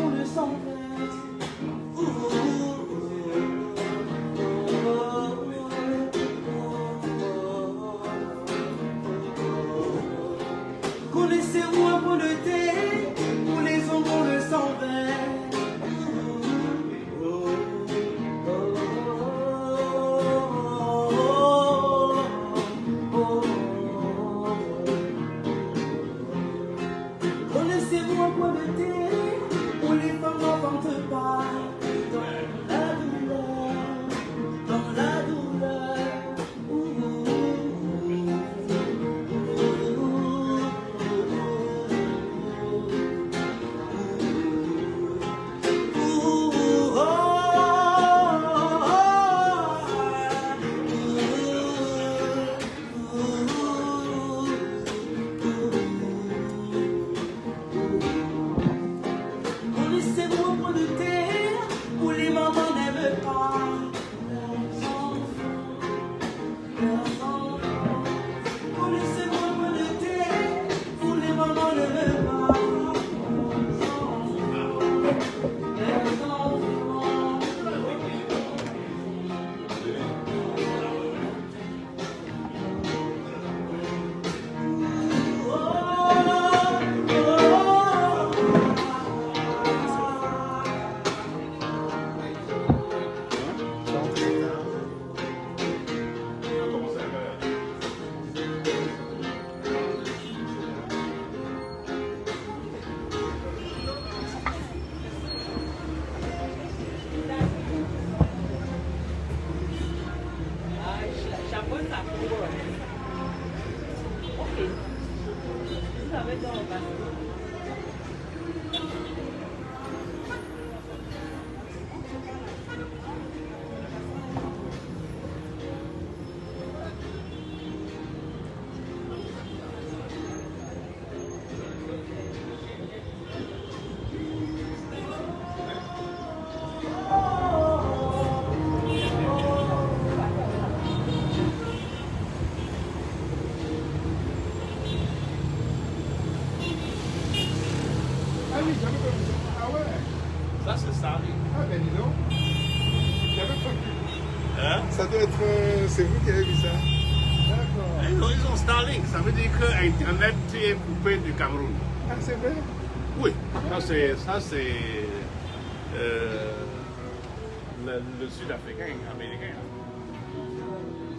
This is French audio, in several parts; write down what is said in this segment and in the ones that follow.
ont le sang vert. Connaissez-vous un peu le thé pour les hommes dont le sang vert? Connaissez-vous un peu le thé pour les femmes n'inventent pas? Dans la douleur. Connaissez-vous un point de terre où les mamans n'aiment pas leurs enfants, leurs enfants? Connaissez-vous un point de terre où les mamans n'aiment pas leurs enfants, leurs enfants? Ah oui, j'avais pas vu ça. Ah ouais. Ça, c'est Starling. Ah ben dis donc. J'avais pas vu. Hein? Ça doit être... c'est vous qui avez vu ça. D'accord. Ils ont Starlink, ça veut dire que Internet est coupé du Cameroun. Ah c'est vrai? Oui, ça c'est le Sud-Africain, américain.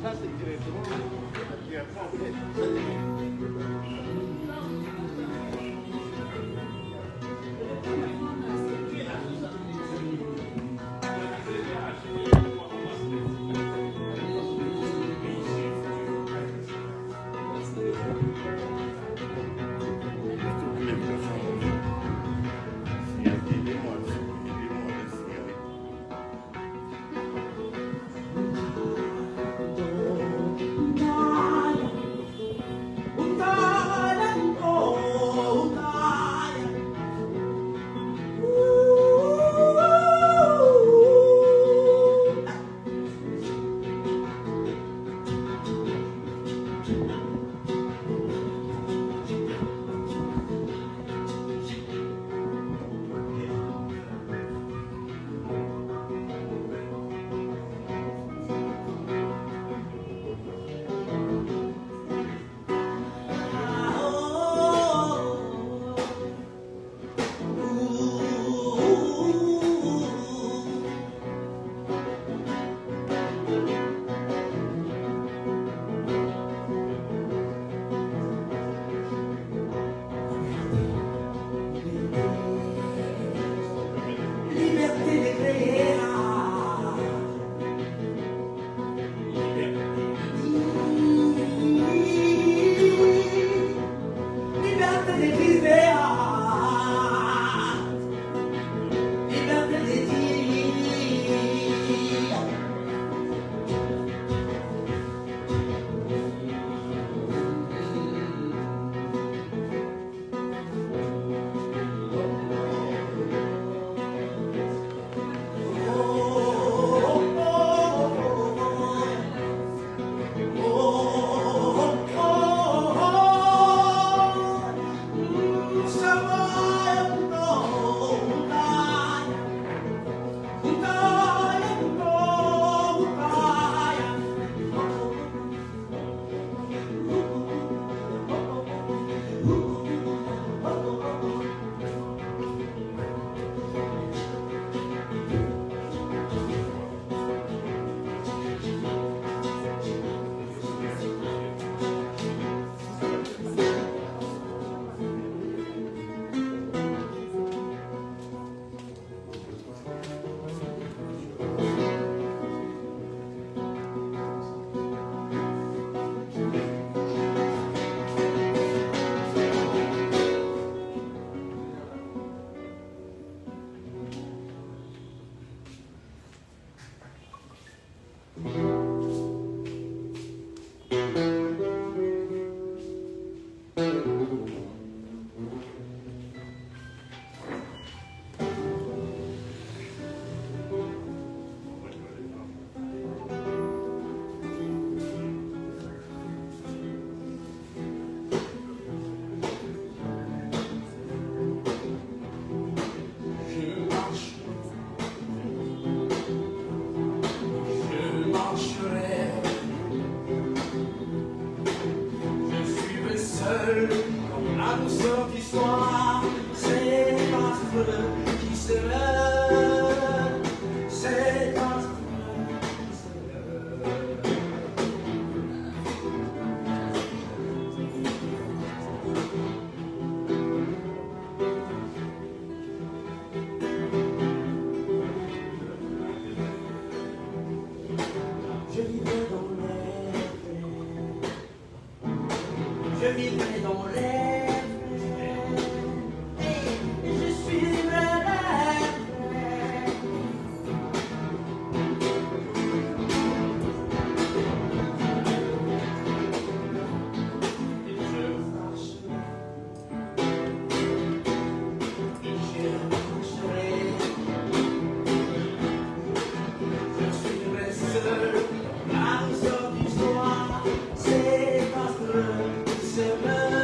Ça c'est directement. sort du soir, c'est affreux qui se meurt, c'est affreux qui se meurt. Je vivais dans les rêves, je vivais dans les rêves, et je suis rêve. Et je marcherai, et je marcherai. Je suis seul, là où sort du soir, c'est affreux, c'est vrai.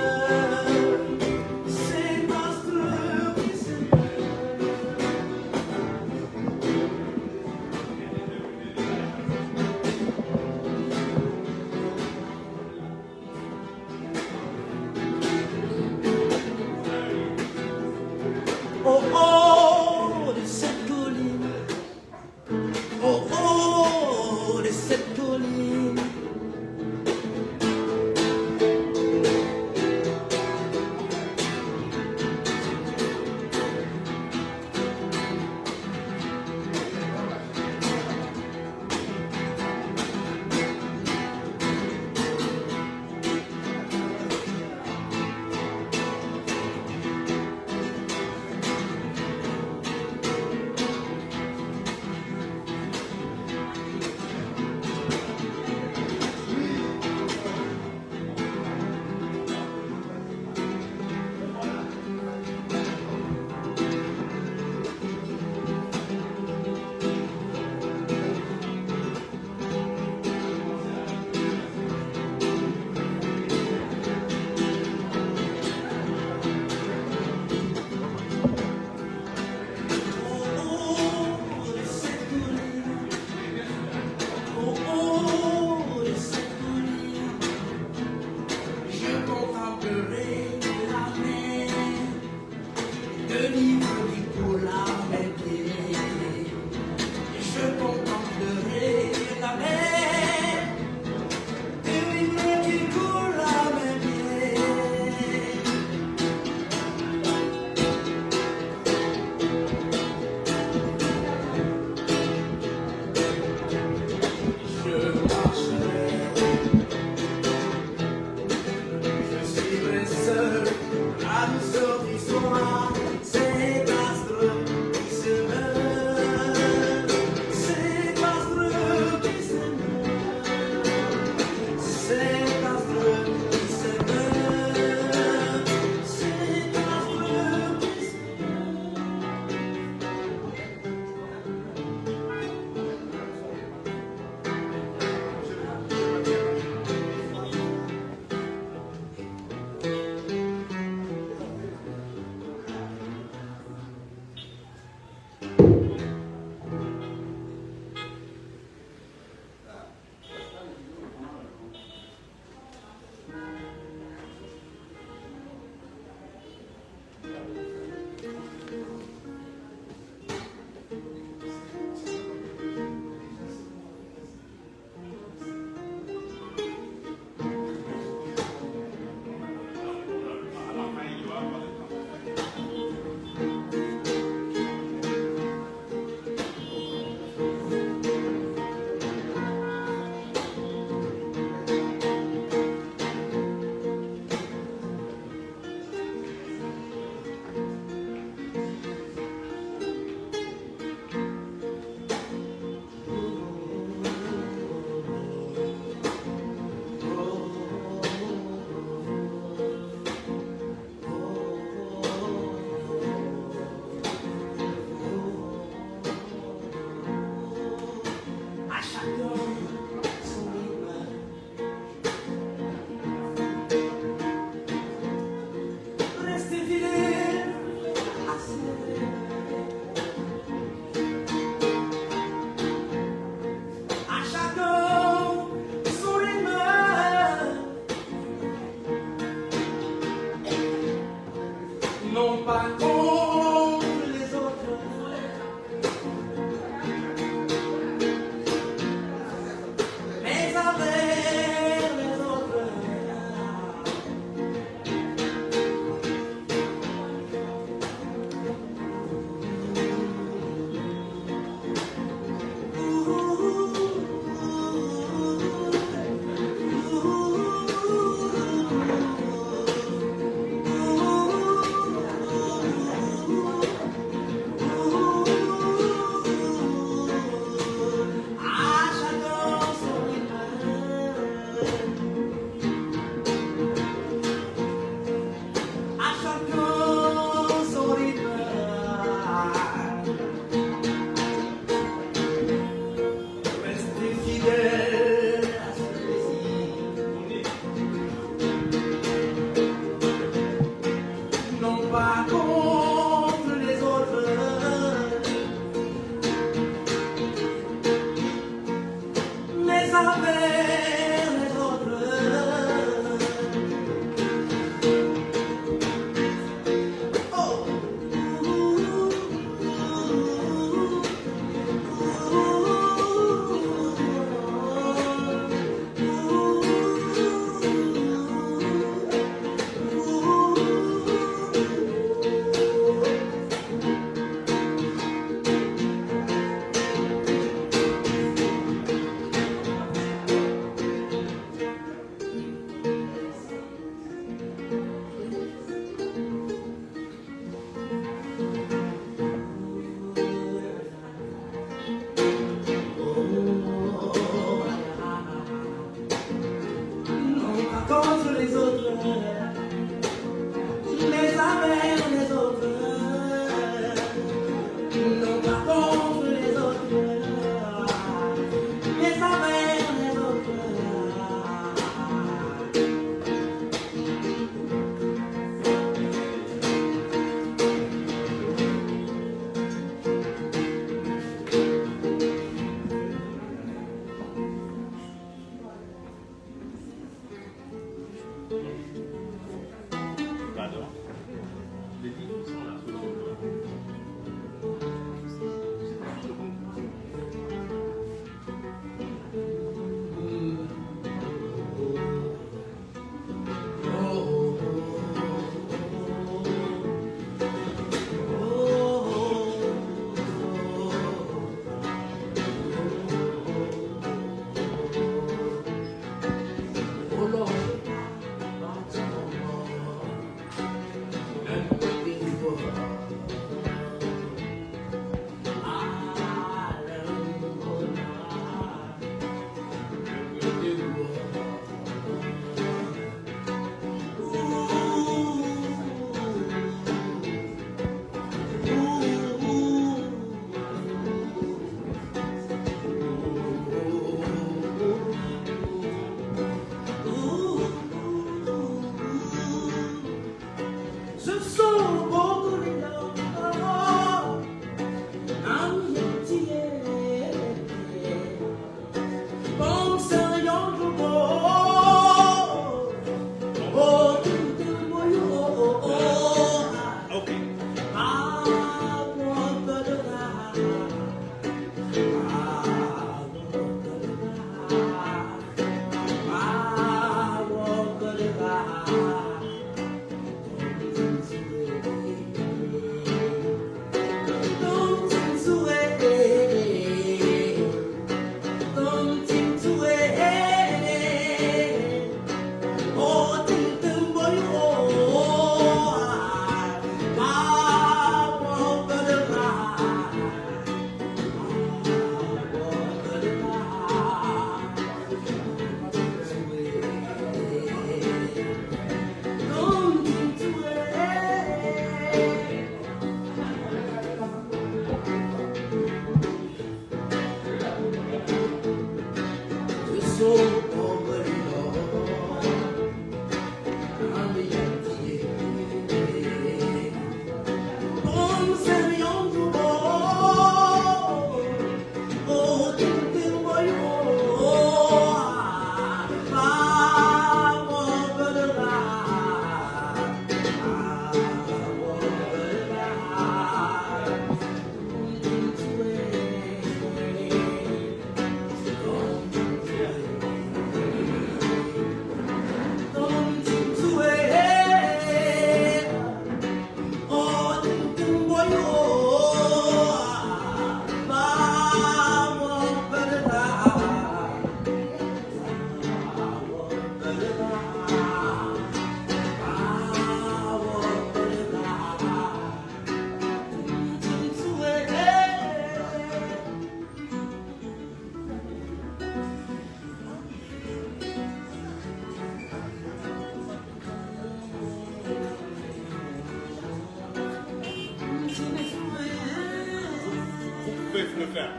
pouvez le faire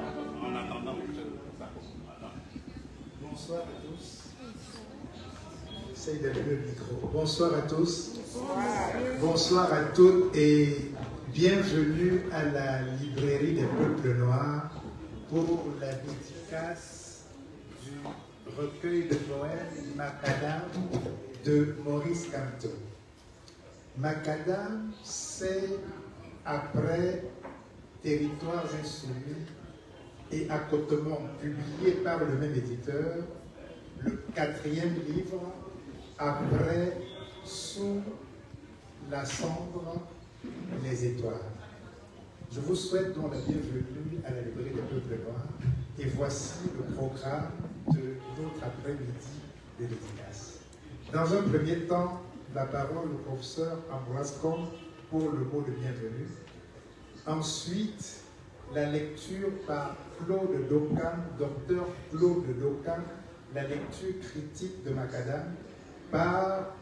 en attendant que ça. Bonsoir à tous. J'essaye d'allumer le micro. Bonsoir à tous. Bonsoir à toutes et bienvenue à la librairie des peuples noirs pour la dédicace du recueil de poèmes Macadam de Maurice Kamto. Macadam, c'est après Territoires insoumis et Accotements, publié par le même éditeur, le 4e livre après Sous la cendre, les étoiles. Je vous souhaite donc la bienvenue à la librairie des peuples noirs et voici le programme de notre après-midi de dédicace. Dans un premier temps, la parole au professeur Ambroise Combe pour le mot de bienvenue. Ensuite, la lecture par Claude Docam, docteur Claude Docam, la lecture critique de Macadam par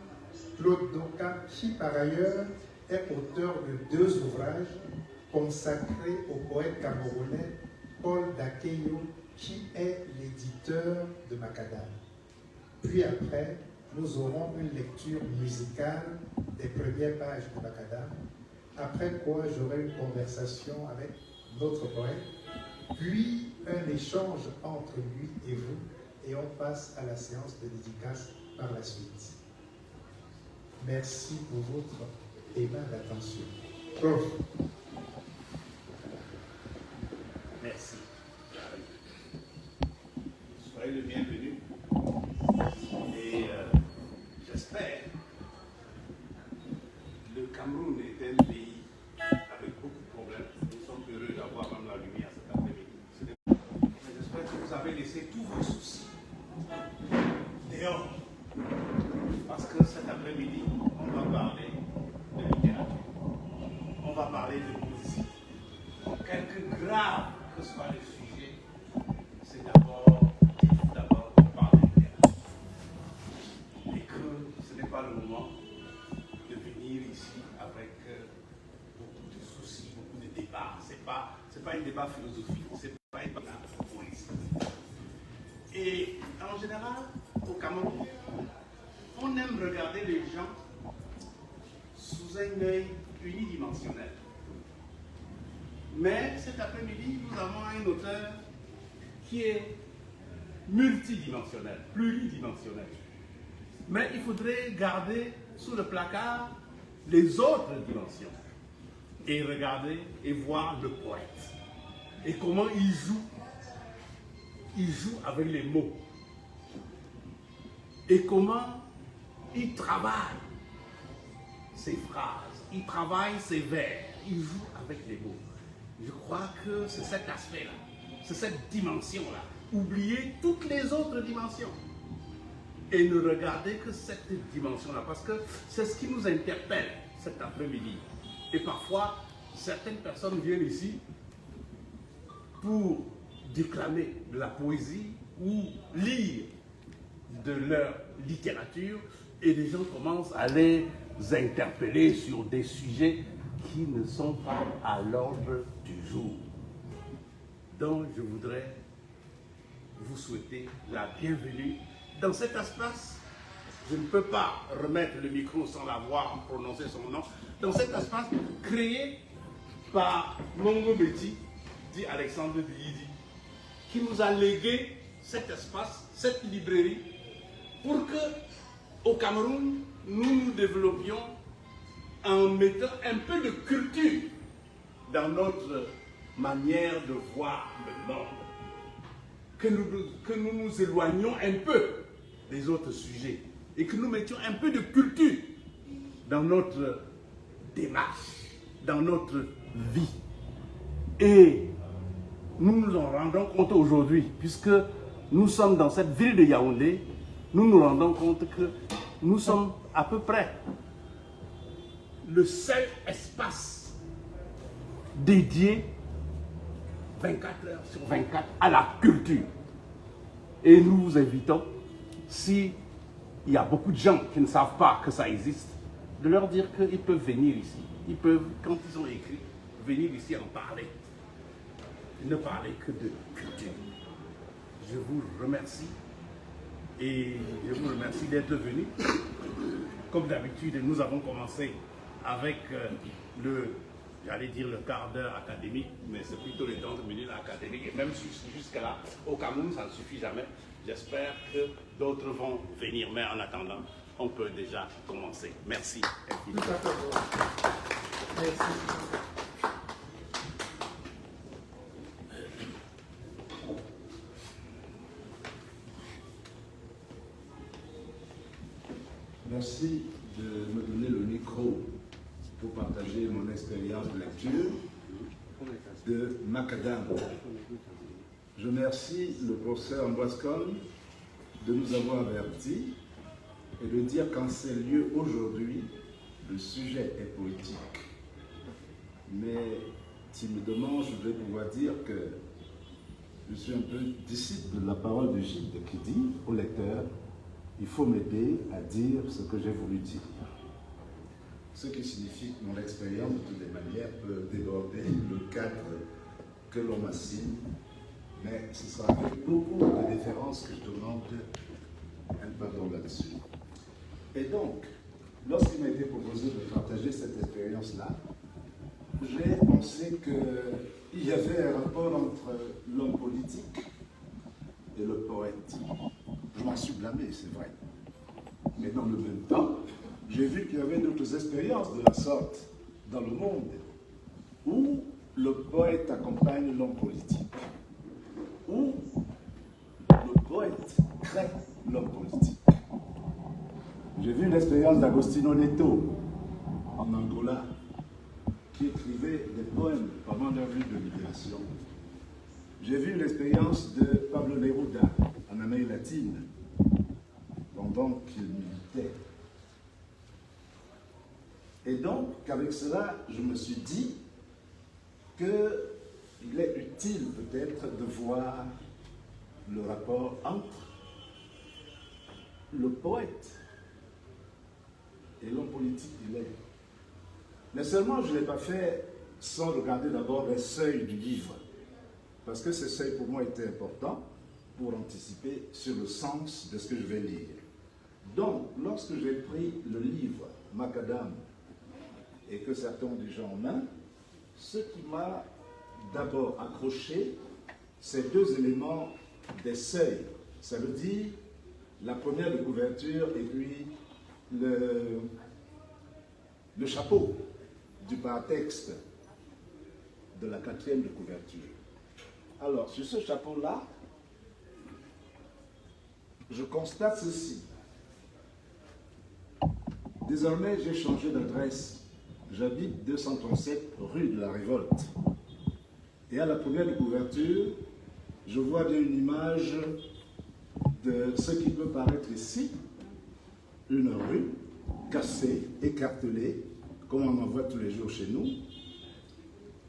Claude Docam, qui par ailleurs est auteur de 2 ouvrages consacrés au poète camerounais Paul Dakeyo, qui est l'éditeur de Macadam. Puis après, nous aurons une lecture musicale des premières pages de Macadam, après quoi j'aurai une conversation avec notre poète, puis un échange entre lui et vous, et on passe à la séance de dédicace par la suite. Merci pour votre aimable attention. Prof. Merci. Soyez le bienvenu. Et j'espère. Le Cameroun est un pays avec beaucoup de problèmes. Nous sommes heureux d'avoir même la lumière cet après-midi. Mais j'espère que vous avez laissé tous vos soucis dehors. Parce que cet après-midi, on va parler de littérature. On va parler de poésie. Quelque grave que soit le sujet, c'est d'abord qu'on parle de littérature. Et que ce n'est pas le moment de venir ici avec beaucoup de soucis, beaucoup de débats. C'est pas un débat philosophique, c'est pas un débat politique. Et en général, au Cameroun, on aime regarder les gens sous un œil unidimensionnel. Mais cet après-midi, nous avons un auteur qui est multidimensionnel, pluridimensionnel. Mais il faudrait garder sous le placard les autres dimensions et regarder et voir le poète et comment il joue avec les mots et comment il travaille ses phrases, il travaille ses vers, il joue avec les mots. Je crois que c'est cet aspect-là, c'est cette dimension-là. Oubliez toutes les autres dimensions et ne regardez que cette dimension-là, parce que c'est ce qui nous interpelle cet après-midi. Et parfois, certaines personnes viennent ici pour déclamer de la poésie ou lire de leur littérature, et les gens commencent à les interpeller sur des sujets qui ne sont pas à l'ordre du jour. Donc, je voudrais vous souhaiter la bienvenue dans cet espace. Je ne peux pas remettre le micro sans l'avoir prononcé son nom. Dans cet espace créé par Mongo Betty, dit Alexandre Biyidi, qui nous a légué cet espace, cette librairie, pour que au Cameroun, nous nous développions en mettant un peu de culture dans notre manière de voir le monde. Que nous nous éloignions un peu des autres sujets et que nous mettions un peu de culture dans notre démarche, dans notre vie. Et nous nous en rendons compte aujourd'hui, puisque nous sommes dans cette ville de Yaoundé, nous nous rendons compte que nous sommes à peu près le seul espace dédié 24 heures sur 24 à la culture. Et nous vous invitons, s'il y a beaucoup de gens qui ne savent pas que ça existe, de leur dire qu'ils peuvent venir ici. Ils peuvent, quand ils ont écrit, venir ici en parler. ne parler que de culture. Je vous remercie et je vous remercie d'être venu. Comme d'habitude, nous avons commencé avec j'allais dire le quart d'heure académique, mais c'est plutôt les 30 minutes académiques. Et même jusqu'à là, au Cameroun, ça ne suffit jamais. J'espère que d'autres vont venir. Mais en attendant, on peut déjà commencer. Merci. Tout à fait. Merci. Merci de me donner le micro pour partager mon expérience de lecture de Macadam. Je remercie le professeur Ambroise Cogne de nous avoir avertis et de dire qu'en ces lieux aujourd'hui, le sujet est politique. Mais timidement, je vais pouvoir dire que je suis un peu disciple de la parole de Gilles qui dit au lecteur: il faut m'aider à dire ce que j'ai voulu dire. Ce qui signifie que mon expérience, de toutes les manières, peut déborder le cadre que l'on m'assigne, mais ce sera avec beaucoup de déférence que je demande un pardon là-dessus. Et donc, lorsqu'il m'a été proposé de partager cette expérience-là, j'ai pensé qu'il y avait un rapport entre l'homme politique et le poète. Je m'en suis blâmé, c'est vrai. Mais dans le même temps, j'ai vu qu'il y avait d'autres expériences de la sorte dans le monde où le poète accompagne l'homme politique, où le poète crée l'homme politique. J'ai vu l'expérience d'Agostino Neto en Angola, qui écrivait des poèmes pendant leur lutte de libération. J'ai vu l'expérience de Pablo Neruda en Amérique latine, pendant qu'il militait. Et donc, avec cela, je me suis dit qu'il est utile peut-être de voir le rapport entre le poète et l'homme politique qu'il est. Mais seulement, je ne l'ai pas fait sans regarder d'abord les seuils du livre, parce que ces seuils pour moi étaient importants pour anticiper sur le sens de ce que je vais lire. Donc, lorsque j'ai pris le livre Macadam et que certains ont déjà en main, ce qui m'a d'abord accroché, c'est deux éléments des seuils. Ça veut dire la première de couverture et puis le chapeau du paratexte de la quatrième de couverture. Alors, sur ce chapeau-là, je constate ceci. Désormais, j'ai changé d'adresse. J'habite 237 rue de la Révolte. Et à la première de couverture, je vois bien une image de ce qui peut paraître ici, une rue cassée, écartelée, comme on en voit tous les jours chez nous,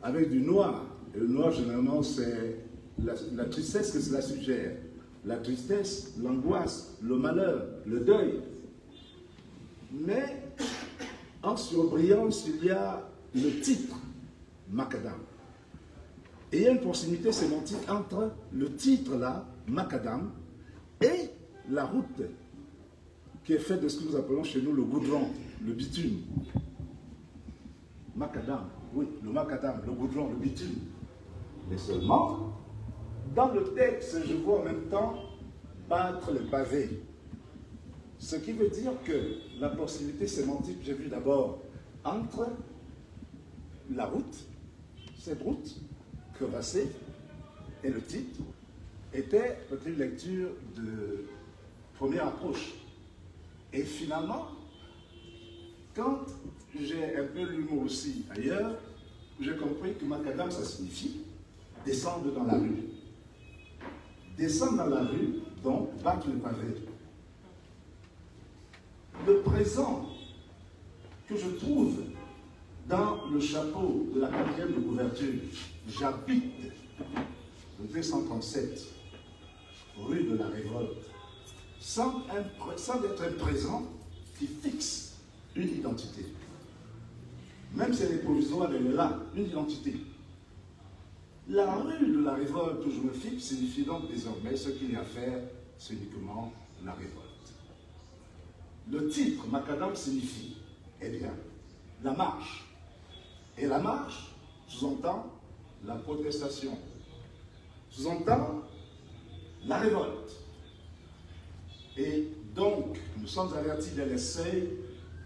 avec du noir. Et le noir, généralement, c'est la tristesse que cela suggère. La tristesse, l'angoisse, le malheur, le deuil. Mais en surbrillance, il y a le titre, Macadam. Et il y a une proximité sémantique entre le titre là, Macadam, et la route qui est faite de ce que nous appelons chez nous le goudron, le bitume. Macadam, oui, le macadam, le goudron, le bitume. Mais seulement, dans le texte, je vois en même temps battre le pavé. Ce qui veut dire que la proximité sémantique, j'ai vu d'abord entre la route, cette route crevassée, et le titre, était peut-être une lecture de première approche. Et finalement, quand j'ai un peu lu moi aussi ailleurs, j'ai compris que macadam, ça signifie descendre dans la rue. Descendre dans la rue, donc battre le pavé. Le présent que je trouve dans le chapeau de la quatrième de couverture, j'habite le 237 rue de la Révolte, sans être un présent qui fixe une identité. Même si elle est provisoire, elle est là, une identité. La rue de la révolte où je me fixe signifie donc désormais ce qu'il y a à faire, c'est uniquement la révolte. Le titre Macadam signifie, eh bien, la marche. Et la marche sous-entend la protestation, sous-entend la révolte. Et donc, nous sommes avertis de l'essai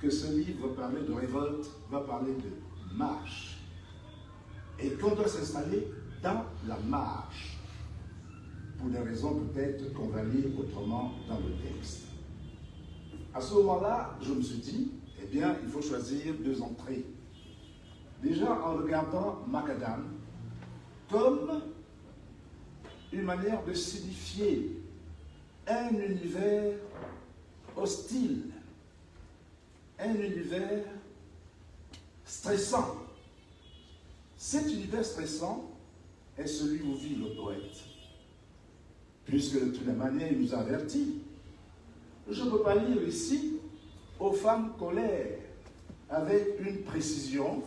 que ce livre va parler de révolte, va parler de marche. Et qu'on doit s'installer dans la marche, pour des raisons peut-être qu'on va lire autrement dans le texte. À ce moment-là, je me suis dit, eh bien, il faut choisir deux entrées. Déjà, en regardant Macadam comme une manière de signifier un univers hostile, un univers stressant. Cet univers stressant est celui où vit le poète, puisque de toute manière, il nous avertit. Je ne peux pas lire ici aux femmes colères avec une précision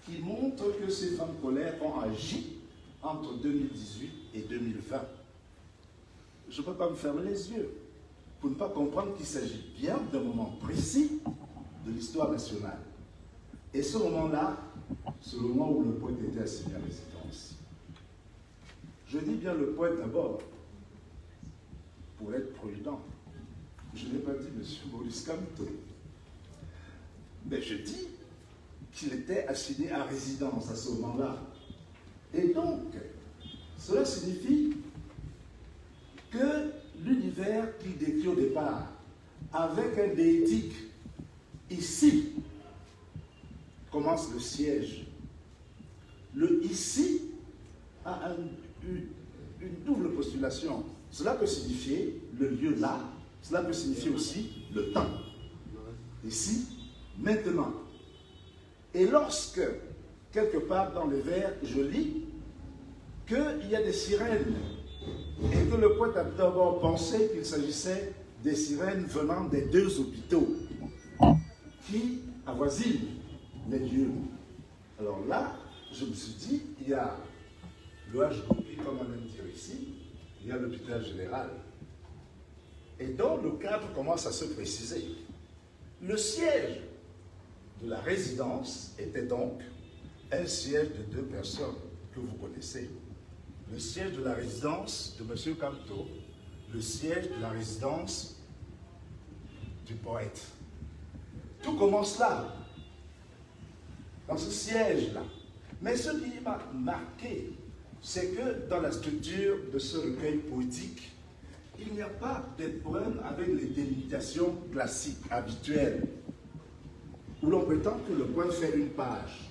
qui montre que ces femmes colères ont agi entre 2018 et 2020. Je ne peux pas me fermer les yeux pour ne pas comprendre qu'il s'agit bien d'un moment précis de l'histoire nationale. Et ce moment-là, c'est le moment où le poète était assigné à résidence. Je dis bien le poète d'abord, pour être prudent. Je n'ai pas dit M. Maurice Kamto, mais je dis qu'il était assigné à résidence à ce moment-là. Et donc, cela signifie que l'univers qu'il décrit au départ, avec un déitique, ici, commence le siège. Le ici a une double postulation. Cela peut signifier le lieu là, cela peut signifier aussi le temps. Ici, maintenant. Et lorsque, quelque part dans les vers, je lis qu'il y a des sirènes, et que le poète a d'abord pensé qu'il s'agissait des sirènes venant des deux hôpitaux qui avoisinent les lieux. Alors là, je me suis dit, il y a le HGOP, comme on aime dire ici, il y a l'hôpital général. Et donc le cadre commence à se préciser. Le siège de la résidence était donc un siège de deux personnes que vous connaissez. Le siège de la résidence de M. Kamto, le siège de la résidence du poète. Tout commence là, dans ce siège-là. Mais ce qui m'a marqué, c'est que dans la structure de ce recueil poétique, il n'y a pas de poème avec les délimitations classiques, habituelles, où l'on prétend que le poème fait une page.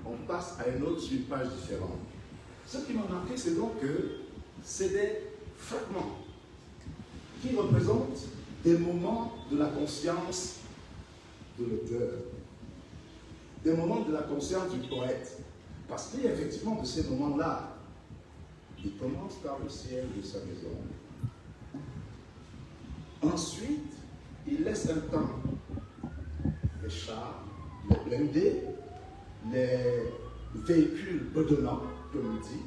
On passe à une autre sur une page différente. Ce qui m'a marqué, c'est donc que c'est des fragments qui représentent des moments de la conscience de l'auteur, des moments de la conscience du poète. Parce qu'il y a effectivement de ces moments-là. Il commence par le ciel de sa maison. Ensuite, il laisse un temps. Les chars, les blindés, les véhicules bedonnants, comme il dit,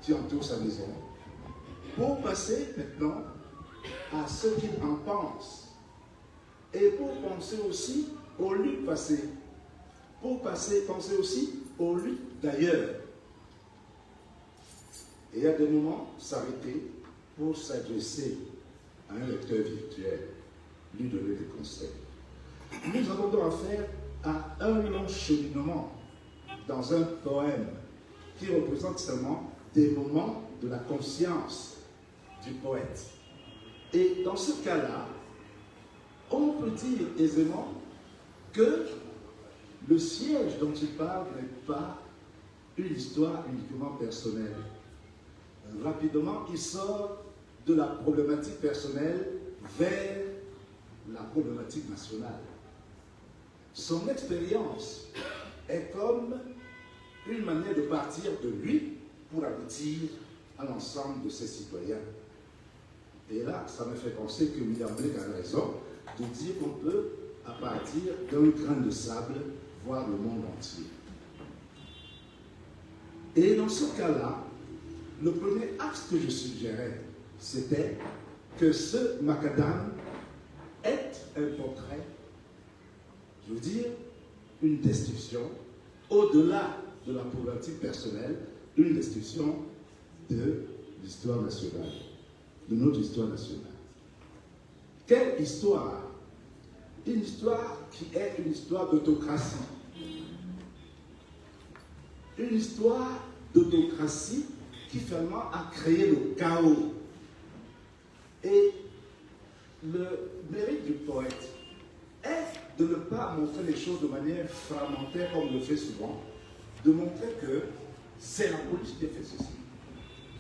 qui entourent sa maison, pour passer maintenant à ce qu'il en pense. Et pour penser aussi aux luttes passées. Pour penser aussi aux luttes d'ailleurs. Et à des moments, s'arrêter pour s'adresser à un lecteur virtuel, lui donner des conseils. Nous avons donc affaire à un long cheminement dans un poème qui représente seulement des moments de la conscience du poète. Et dans ce cas-là, on peut dire aisément que le siège dont il parle n'est pas une histoire uniquement personnelle. Rapidement, il sort de la problématique personnelle vers la problématique nationale. Son expérience est comme une manière de partir de lui pour aboutir à l'ensemble de ses citoyens. Et là, ça me fait penser que William Blake a raison de dire qu'on peut, à partir d'un grain de sable, voir le monde entier. Et dans ce cas-là, le premier axe que je suggérais, c'était que ce macadam est un portrait, je veux dire, une description, au-delà de la problématique personnelle, une description de l'histoire nationale, de notre histoire nationale. Quelle histoire? Une histoire qui est une histoire d'autocratie. Une histoire d'autocratie qui finalement a créé le chaos. Et le mérite du poète est de ne pas montrer les choses de manière fragmentaire comme on le fait souvent, de montrer que c'est la police qui a fait ceci.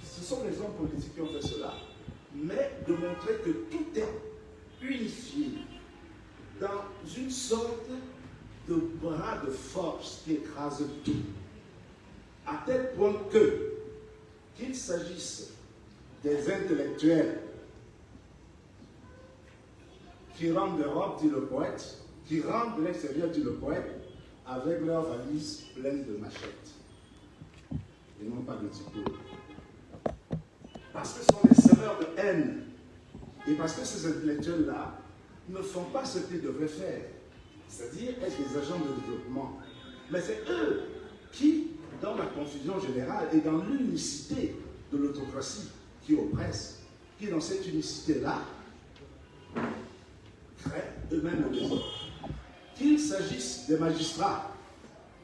Ce sont les hommes politiques qui ont fait cela, mais de montrer que tout est unifié dans une sorte de bras de force qui écrase tout, à tel point que, qu'il s'agisse des intellectuels qui rentrent d'Europe, dit le poète, qui rentrent de l'extérieur, dit le poète, avec leurs valises pleines de machettes, et non pas de diplômes. Parce que ce sont des semeurs de haine, et parce que ces intellectuels-là ne font pas ce qu'ils devraient faire, c'est-à-dire être des agents de développement. Mais c'est eux qui, dans la confusion générale et dans l'unicité de l'autocratie qui oppresse, qui dans cette unicité-là, créent eux-mêmes le désordre. Qu'il s'agisse des magistrats,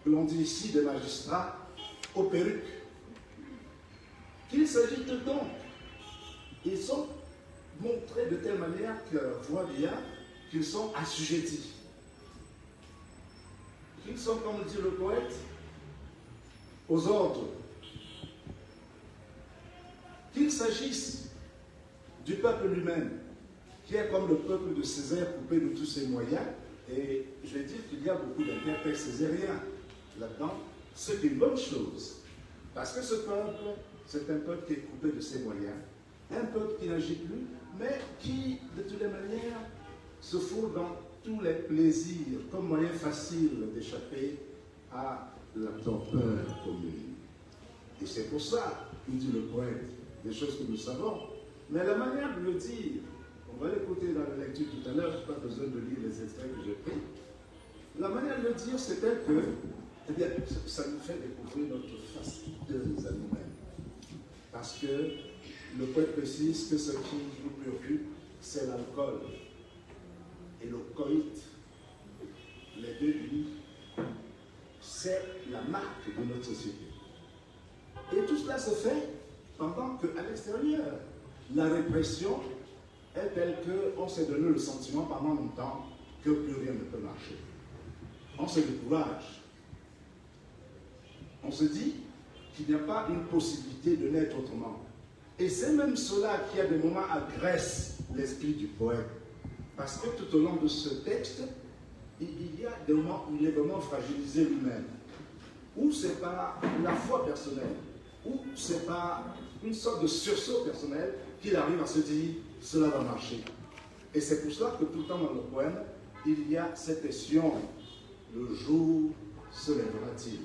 que l'on dit ici des magistrats aux perruques, qu'il s'agisse de donc, ils sont montrés de telle manière qu'on voit bien qu'ils sont assujettis. Qu'ils sont, comme dit le poète, aux ordres. Qu'il s'agisse du peuple lui-même, qui est comme le peuple de Césaire coupé de tous ses moyens, et je vais dire qu'il y a beaucoup d'interprètes césariens là-dedans, ce qui est une bonne chose. Parce que ce peuple, c'est un peuple qui est coupé de ses moyens, un peuple qui n'agit plus, mais qui, de toutes les manières, se fout dans tous les plaisirs comme moyen facile d'échapper à la torpeur commune. Et c'est pour ça, nous dit le poète, des choses que nous savons, mais la manière de le dire, on va l'écouter dans la lecture tout à l'heure, je n'ai pas besoin de lire les extraits que j'ai pris. La manière de le dire, c'est tel que, eh bien, ça nous fait découvrir notre fastidieuse à nous-mêmes. Parce que le poète précise que ce qui nous préoccupe, c'est l'alcool. Et le coït, les deux unis, c'est la marque de notre société. Et tout cela se fait pendant qu'à l'extérieur, la répression est telle qu'on s'est donné le sentiment pendant longtemps que plus rien ne peut marcher. On se décourage. On se dit qu'il n'y a pas une possibilité de naître autrement. Et c'est même cela qui, à des moments, agresse l'esprit du poète. Parce que tout au long de ce texte, il y a des moments où il est vraiment fragilisé lui-même. Ou c'est par la foi personnelle, ou c'est par une sorte de sursaut personnel qu'il arrive à se dire « cela va marcher ». Et c'est pour cela que tout le temps dans le poème, il y a cette question « le jour se lèvera-t-il » ?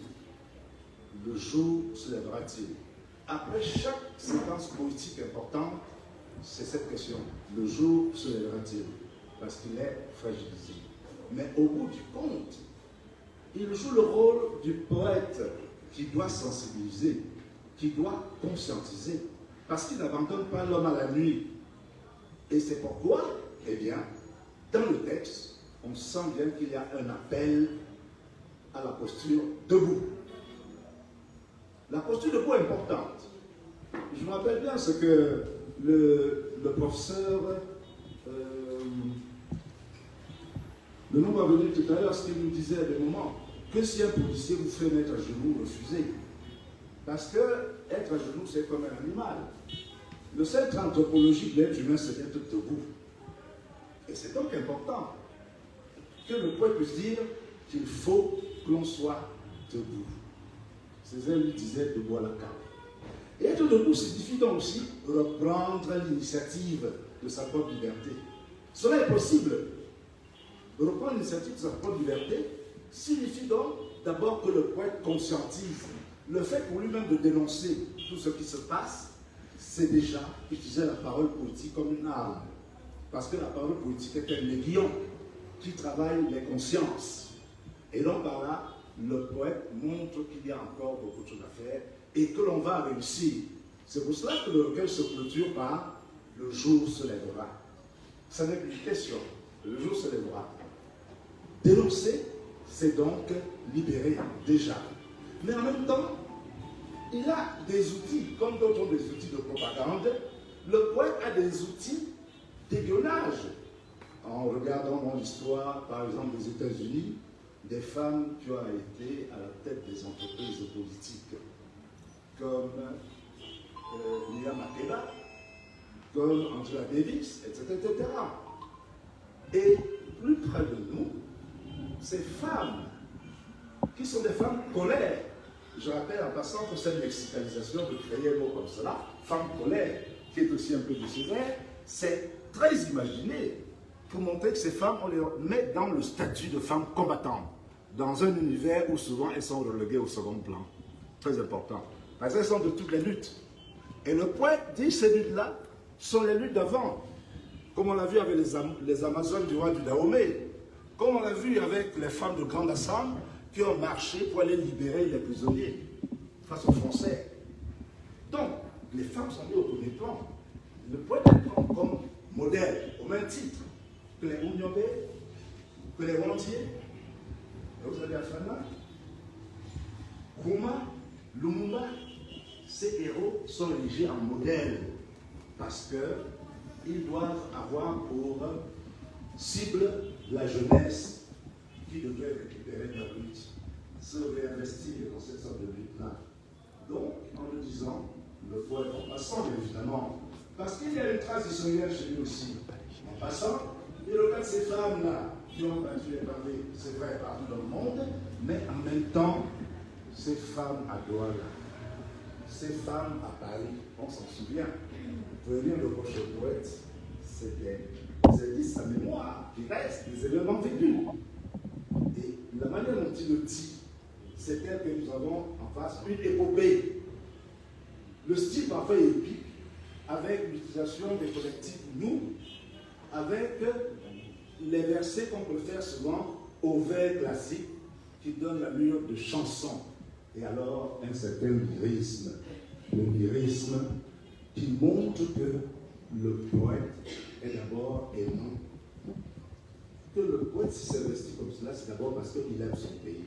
Le jour se lèvera-t-il ? Après chaque séquence poétique importante, c'est cette question. Le jour se lèvera-t-il? Parce qu'il est fragilisé. Mais au bout du compte, il joue le rôle du poète qui doit sensibiliser, qui doit conscientiser, parce qu'il n'abandonne pas l'homme à la nuit. Et c'est pourquoi, eh bien, dans le texte, on sent bien qu'il y a un appel à la posture debout. La posture debout est importante. Je me rappelle bien ce que le professeur, le nom va venir tout à l'heure, ce qu'il nous disait à des moments, que si un policier vous fait mettre à genoux, refusez. Parce que être à genoux, c'est comme un animal. Le centre anthropologique de l'être humain, c'est d'être debout. Et c'est donc important que le poète puisse dire qu'il faut que l'on soit debout. Césaire lui disait debout à la carte. Et être debout signifie donc aussi reprendre l'initiative de sa propre liberté. Cela est possible. Reprendre l'initiative de sa propre liberté signifie donc d'abord que le poète conscientise le fait pour lui-même de dénoncer tout ce qui se passe, c'est déjà utiliser la parole politique comme une arme. Parce que la parole politique est un aiguillon qui travaille les consciences. Et donc par là, le poète montre qu'il y a encore beaucoup de choses à faire et que l'on va réussir. C'est pour cela que le recueil se clôture par « Le jour se lèvera ». Ça n'est plus une question. Le jour se lèvera. Dénoncer, c'est donc libérer déjà. Mais en même temps, il a des outils, comme d'autres ont des outils de propagande. Le poète a des outils d'égueulage. En regardant mon histoire, par exemple, des États-Unis, des femmes qui ont été à la tête des entreprises politiques, comme Lia Makeba, comme Angela Davis, etc., etc. Et plus près de nous, ces femmes, qui sont des femmes colères. Je rappelle en passant que cette mexicalisation de créer un mot comme cela, femme colère, qui est aussi un peu dictionnaire, c'est très imaginé pour montrer que ces femmes, on les met dans le statut de femmes combattantes, dans un univers où souvent elles sont reléguées au second plan. Très important. Parce qu'elles sont de toutes les luttes. Et le poète dit ces luttes-là sont les luttes d'avant. Comme on l'a vu avec les Amazones du roi du Dahomey, comme on l'a vu avec les femmes de Grande Assam qui ont marché pour aller libérer les prisonniers face aux Français. Donc, les femmes sont mises au premier plan. Le poète les prend comme modèle, au même titre que les Ounyobé, que les Wandiers. Vous avez Afana, Kouma, Lumumba. Ces héros sont érigés en modèle parce qu'ils doivent avoir pour cible la jeunesse qui devrait récupérer la lutte, se réinvestir dans cette sorte de lutte-là. Donc, en le disant, le poète, en passant évidemment, parce qu'il y a une trace historienne chez lui aussi, en passant, et le cas de ces femmes-là qui ont battu les pavés, c'est vrai, partout dans le monde, mais en même temps, ces femmes à Douala, ces femmes à Paris, on s'en souvient, venir le prochain poète, c'est sa mémoire qui reste, des événements vécus. Et la manière dont il le dit, c'est tel que nous avons en face une épopée. Le style parfois est épique, avec l'utilisation des collectifs nous, avec les versets qu'on peut faire souvent au vers classique qui donne l'allure de chanson. Et alors, un certain lyrisme. Le lyrisme qui montre que le poète est d'abord aimant. Que le poète s'investit comme cela, c'est d'abord parce qu'il aime son pays.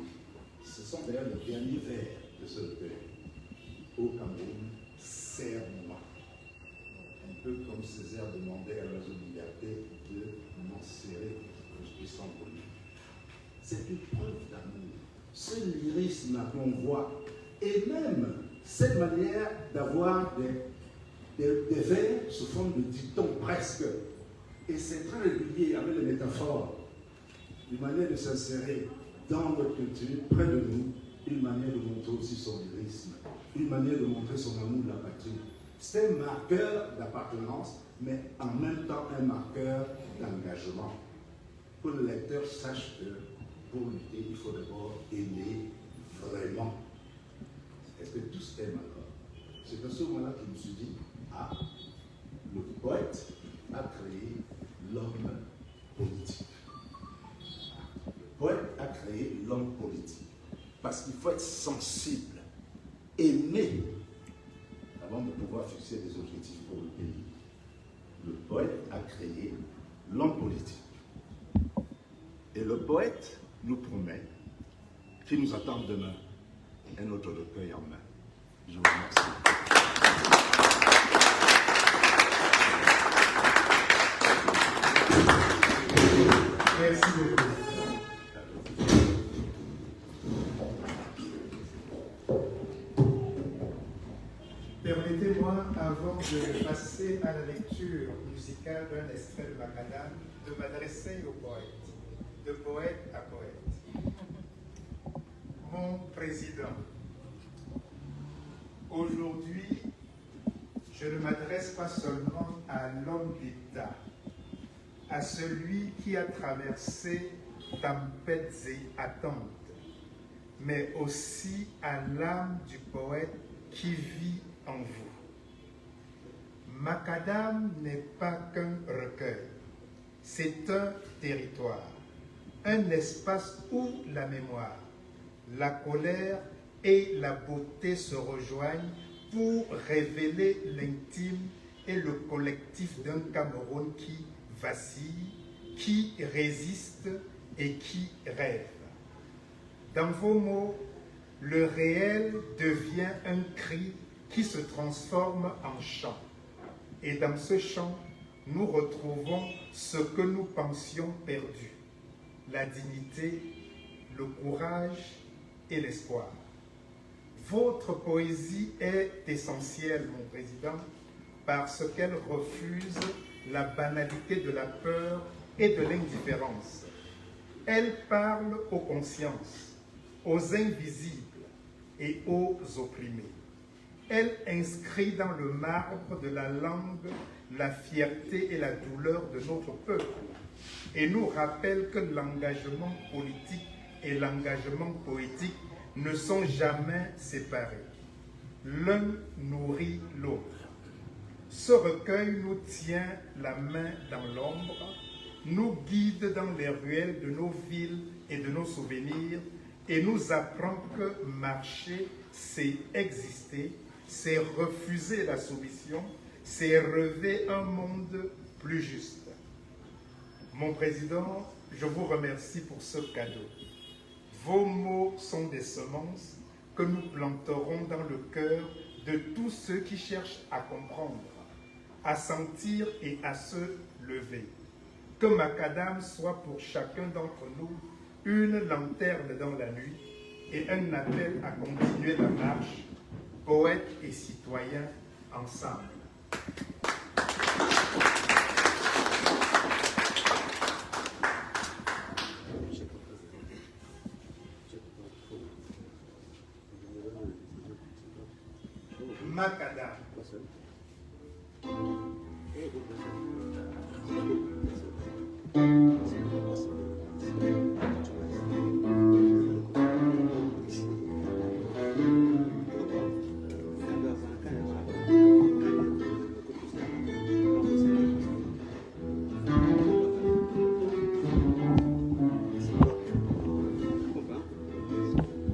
Ce sont d'ailleurs les derniers vers de ce recueil. Au Cameroun, serre-moi. Un peu comme Césaire demandait à l'oiseau de liberté de m'en serrer, que je puisse s'envoler. C'est une preuve d'amour. Ce lyrisme qu'on voit, et même cette manière d'avoir des vers sous forme de dictons presque. Et c'est très régulier avec les métaphores, une manière de s'insérer dans notre culture, près de nous, une manière de montrer aussi son lyrisme, une manière de montrer son amour de la patrie. C'est un marqueur d'appartenance, mais en même temps un marqueur d'engagement. Pour le lecteur sache que pour lutter, il faut d'abord aimer vraiment. Est-ce que tous aiment alors? C'est à ce moment-là que je me suis dit, ah, le poète a créé l'homme politique. Le poète a créé l'homme politique. Parce qu'il faut être sensible, aimer, avant de pouvoir fixer des objectifs pour le pays. Le poète a créé l'homme politique. Et le poète nous promet qu'il nous attend demain un autre recueil en main. Je vous remercie. Merci beaucoup. Permettez-moi, avant de passer à la lecture musicale d'un extrait de Macadam, de m'adresser au poète, de poète à poète. Mon président, aujourd'hui, je ne m'adresse pas seulement à l'homme d'État, à celui qui a traversé tempêtes et attentes, mais aussi à l'âme du poète qui vit en vous. Macadam n'est pas qu'un recueil, c'est un territoire, un espace où la mémoire, la colère et la beauté se rejoignent pour révéler l'intime et le collectif d'un Cameroun qui vacille, qui résiste et qui rêve. Dans vos mots, le réel devient un cri qui se transforme en chant. Et dans ce chant, nous retrouvons ce que nous pensions perdu, la dignité, le courage et l'espoir. Votre poésie est essentielle, mon président, parce qu'elle refuse la banalité de la peur et de l'indifférence. Elle parle aux consciences, aux invisibles et aux opprimés. Elle inscrit dans le marbre de la langue la fierté et la douleur de notre peuple et nous rappelle que l'engagement politique et l'engagement poétique ne sont jamais séparés. L'un nourrit l'autre. Ce recueil nous tient la main dans l'ombre, nous guide dans les ruelles de nos villes et de nos souvenirs et nous apprend que marcher, c'est exister, c'est refuser la soumission, c'est rêver un monde plus juste. Mon président, je vous remercie pour ce cadeau. Vos mots sont des semences que nous planterons dans le cœur de tous ceux qui cherchent à comprendre, à sentir et à se lever. Que Macadam soit pour chacun d'entre nous une lanterne dans la nuit et un appel à continuer la marche, poètes et citoyens ensemble. Macadam.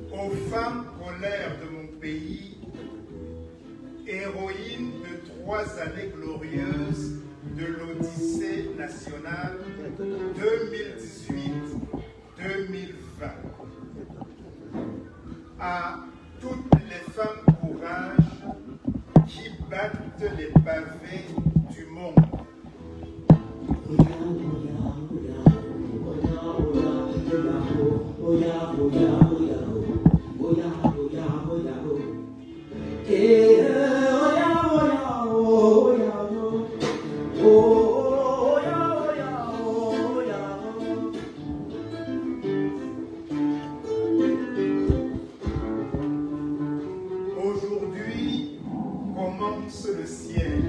Aux femmes polaires de mon pays, héroïnes de 3 années glorieuses de l'Odyssée nationale 2018-2020. À toutes les femmes courage qui battent les pavés du monde. Aujourd'hui commence le siège.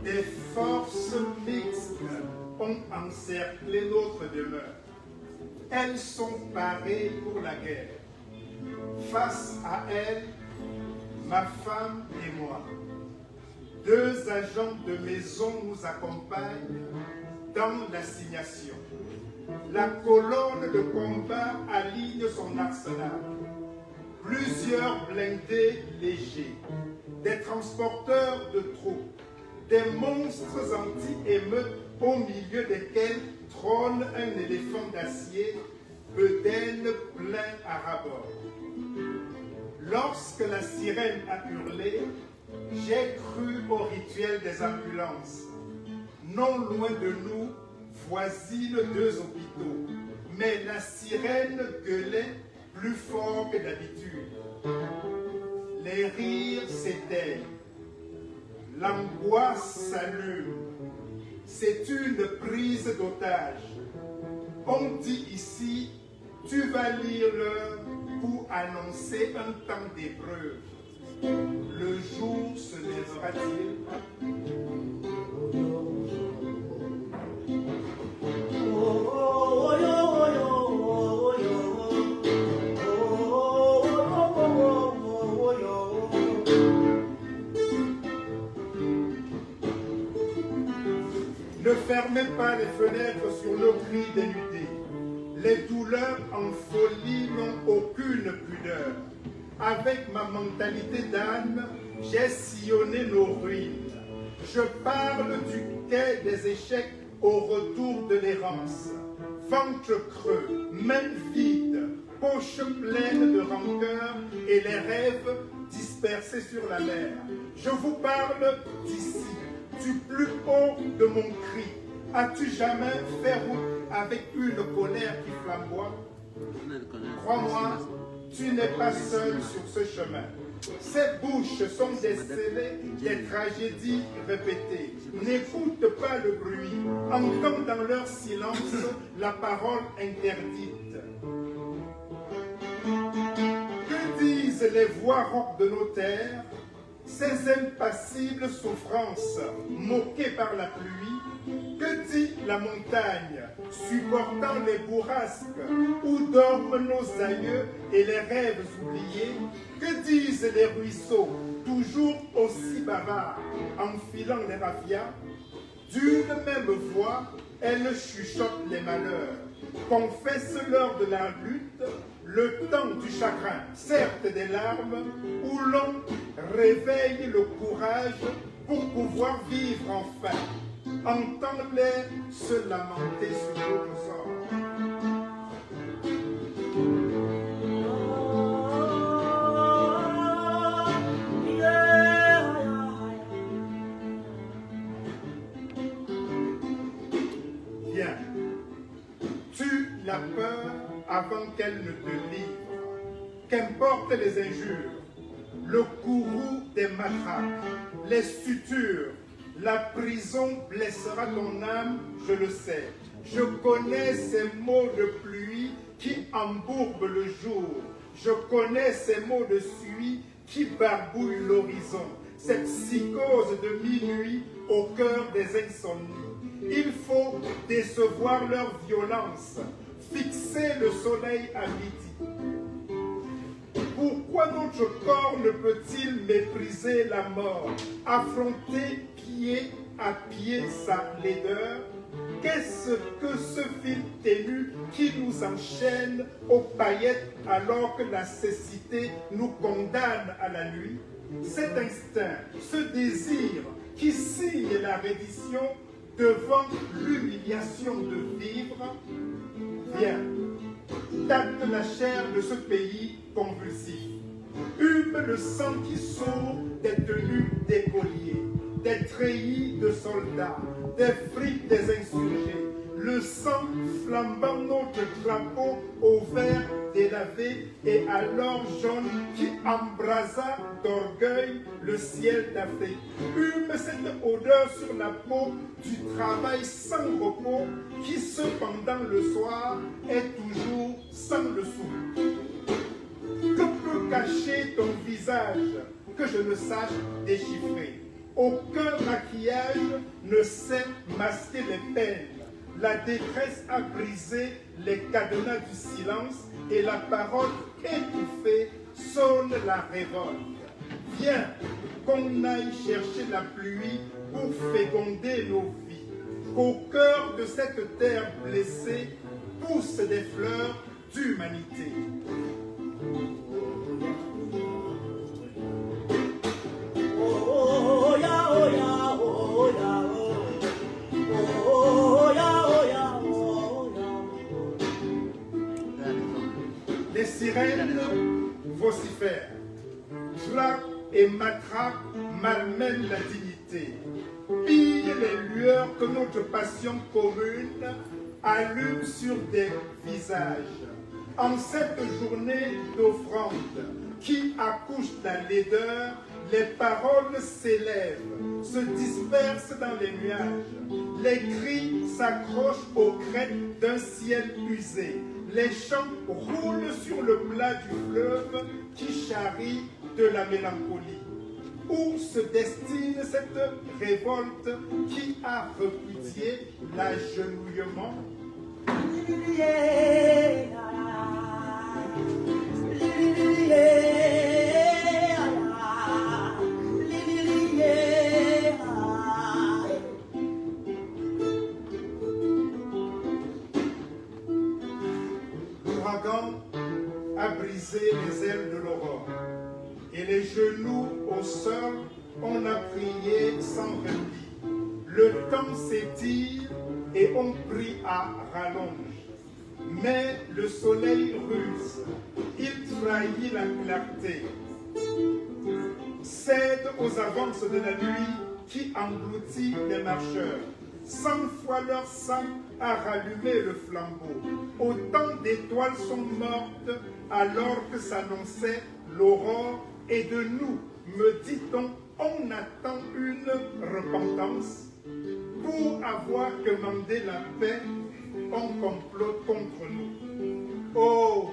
Des forces mixtes ont encerclé notre demeure. Elles sont parées pour la guerre. Face à elles, ma femme et moi. 2 agents de maison nous accompagnent dans l'assignation. La colonne de combat aligne son arsenal. Plusieurs blindés légers, des transporteurs de troupes, des monstres anti-émeutes au milieu desquels trône un éléphant d'acier, bedaine plein à rabord. Lorsque la sirène a hurlé, j'ai cru au rituel des ambulances. Non loin de nous voisinent 2 hôpitaux, mais la sirène gueulait plus fort que d'habitude. Les rires s'éteignent, l'angoisse s'allume. C'est une prise d'otage. On dit ici, tu vas lire l'heure pour annoncer un temps d'épreuve. Le jour se lèvera-t-il? Ne fermez pas les fenêtres sur nos cris dénudés. Les douleurs en folie n'ont aucune pudeur. Avec ma mentalité d'âne, j'ai sillonné nos ruines. Je parle du quai des échecs au retour de l'errance. Ventre creux, mains vides, poche pleine de rancœur et les rêves dispersés sur la mer. Je vous parle d'ici, du plus haut de mon cri. As-tu jamais fait route avec une colère qui flamboie? Crois-moi, tu n'es pas seul sur ce chemin. Ces bouches sont des scellés, des tragédies répétées. N'écoute pas le bruit, entends dans leur silence la parole interdite. Que disent les voix rauques de nos terres, ces impassibles souffrances moquées par la pluie? Que dit la montagne, supportant les bourrasques, où dorment nos aïeux et les rêves oubliés? Que disent les ruisseaux, toujours aussi bavards, enfilant les raffias? D'une même voix, elles chuchotent les malheurs, confessent-leur de la lutte, le temps du chagrin, certes des larmes, où l'on réveille le courage pour pouvoir vivre enfin. Entends-les se lamenter sur notre sort. Viens, tue la peur avant qu'elle ne te livre. Qu'importe les injures, le courroux des matraques, les sutures, la prison blessera ton âme, je le sais. Je connais ces mots de pluie qui embourbent le jour. Je connais ces mots de suie qui barbouillent l'horizon. Cette psychose de minuit au cœur des insomnies. Il faut décevoir leur violence, fixer le soleil à midi. Pourquoi notre corps ne peut-il mépriser la mort, affronter pied à pied sa laideur? Qu'est-ce que ce fil ténu qui nous enchaîne aux paillettes alors que la cécité nous condamne à la nuit? Cet instinct, ce désir qui signe la reddition devant l'humiliation de vivre, viens, tâte la chair de ce pays convulsif. Hume le sang qui sourd des tenues d'écoliers, des treillis de soldats, des fripes des insurgés, le sang flambant notre drapeau au vert délavé et alors jaune qui embrasa d'orgueil le ciel d'Afrique. Hume cette odeur sur la peau du travail sans repos qui cependant le soir est toujours sans le sou. Que peut cacher ton visage que je ne sache déchiffrer? Aucun maquillage ne sait masquer les peines. La détresse a brisé les cadenas du silence et la parole étouffée sonne la révolte. Viens, qu'on aille chercher la pluie pour féconder nos vies. Qu'au cœur de cette terre blessée poussent des fleurs d'humanité. Les sirènes vocifèrent, frappent et matraquent malmènent la dignité, pillent les lueurs que notre passion commune allume sur des visages. En cette journée d'offrande qui accouche la laideur, les paroles s'élèvent, se dispersent dans les nuages. Les cris s'accrochent aux crêtes d'un ciel usé. Les chants roulent sur le plat du fleuve qui charrie de la mélancolie. Où se destine cette révolte qui a repudié l'agenouillement? s'en replie. Le temps s'étire et on prie à rallonge. Mais le soleil ruse, il trahit la clarté, cède aux avances de la nuit qui engloutit les marcheurs. 100 fois leur sang a rallumé le flambeau. Autant d'étoiles sont mortes alors que s'annonçait l'aurore. Et de nous, me dit-on, on attend une repentance. Pour avoir commandé la paix, on complote contre nous. Oh,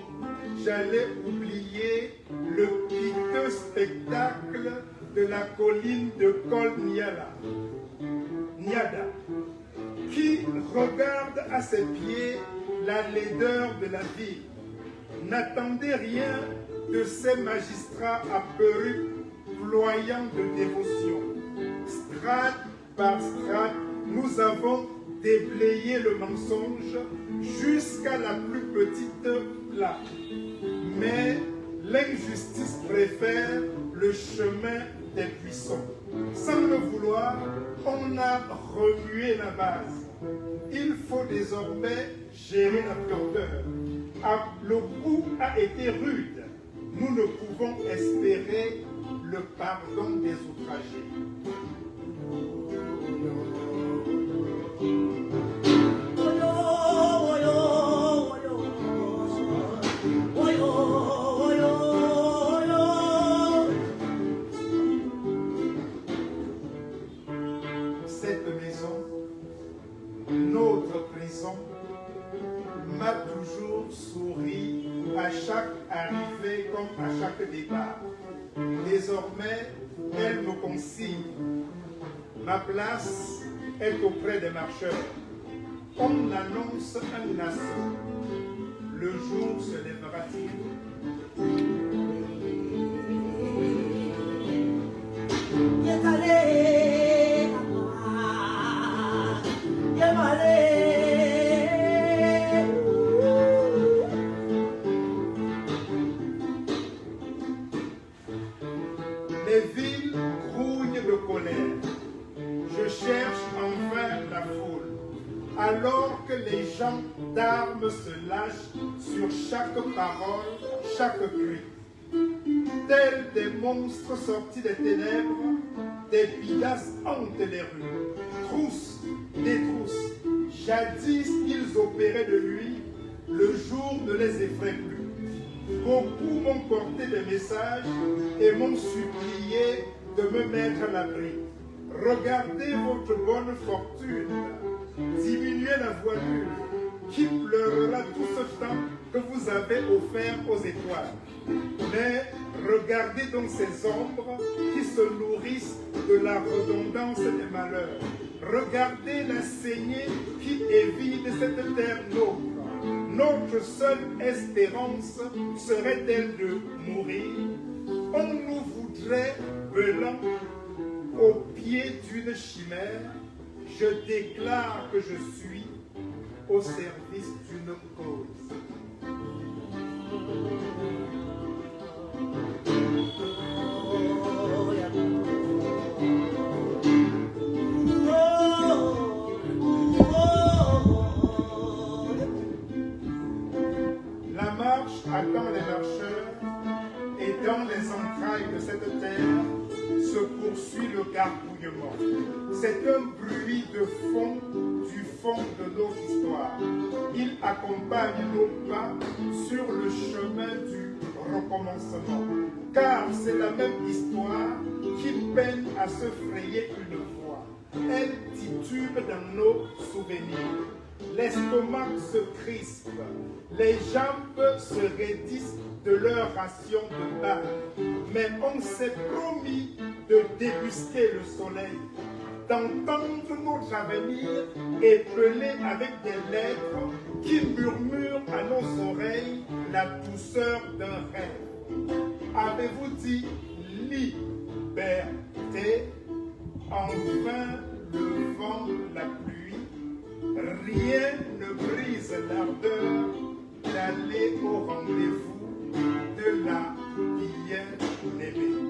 j'allais oublier le piteux spectacle de la colline de Col Niada, qui regarde à ses pieds la laideur de la ville. N'attendez rien de ces magistrats à perruque ployant de dévotion. Strate par strate, nous avons déblayé le mensonge jusqu'à la plus petite plaque. Mais l'injustice préfère le chemin des buissons. Sans le vouloir, on a remué la base. Il faut désormais gérer la pesanteur. Le coup a été rude. Nous ne pouvons espérer le pardon des outragés. Cette maison, notre prison, m'a toujours souri à chaque arrivée comme à chaque départ. Désormais, elle me consigne. Ma place est auprès des marcheurs. On annonce un assaut. Le jour se lèvera-t-il? Les villes grouillent de colère. Je cherche enfin la foule. Alors que les gens d'armes se lâchent sur chaque parole, chaque cri. Tels des monstres sortis des ténèbres, des pilasses hantent les rues. Trousses, des trousses. Jadis ils opéraient de nuit, le jour ne les effraie plus. Beaucoup m'ont porté des messages et m'ont supplié de me mettre à l'abri. Regardez votre bonne fortune, diminuez la voilure, qui pleurera tout ce temps que vous avez offert aux étoiles. Mais regardez donc ces ombres qui se nourrissent de la redondance des malheurs. Regardez la saignée qui évite cette terre nôtre. Notre seule espérance serait-elle de mourir? On nous voudrait belants au pied d'une chimère. Je déclare que je suis au service d'une cause. La marche attend les marcheurs et dans les entrailles de cette terre se poursuit le gargouillement. C'est un bruit de fond du fond de notre histoire. Il accompagne nos pas sur le chemin du recommencement. Car c'est la même histoire qui peine à se frayer une voie. Elle titube dans nos souvenirs. L'estomac se crispe, les jambes se raidissent de leur ration de bain. Mais on s'est promis de débusquer le soleil, d'entendre notre avenir épelé avec des lettres qui murmurent à nos oreilles la douceur d'un rêve. Avez-vous dit liberté? Enfin le vent, la pluie. Rien ne brise l'ardeur d'aller au rendez-vous de la bien-aimée.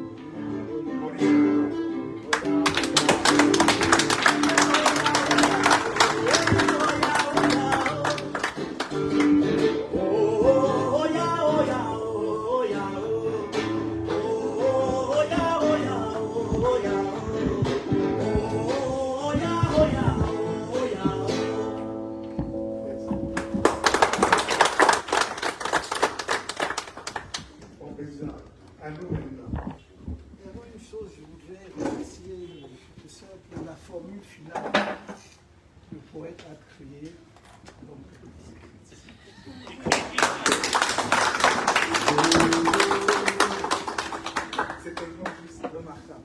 verdict final, le poète a créé l'homme politique. C'est tellement juste remarquable.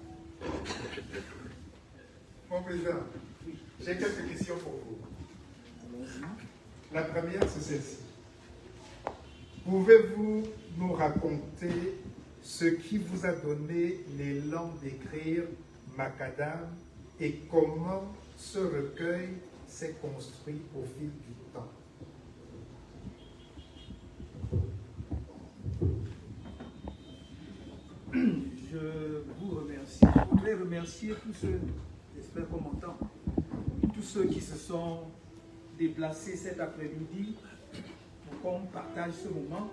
Mon président, j'ai quelques questions pour vous. La première, c'est celle-ci. Pouvez-vous nous raconter ce qui vous a donné l'élan d'écrire Macadam et comment ce recueil s'est construit au fil du temps? Je vous remercie. Je voudrais remercier tous ceux, j'espère qu'on m'entend, tous ceux qui se sont déplacés cet après-midi pour qu'on partage ce moment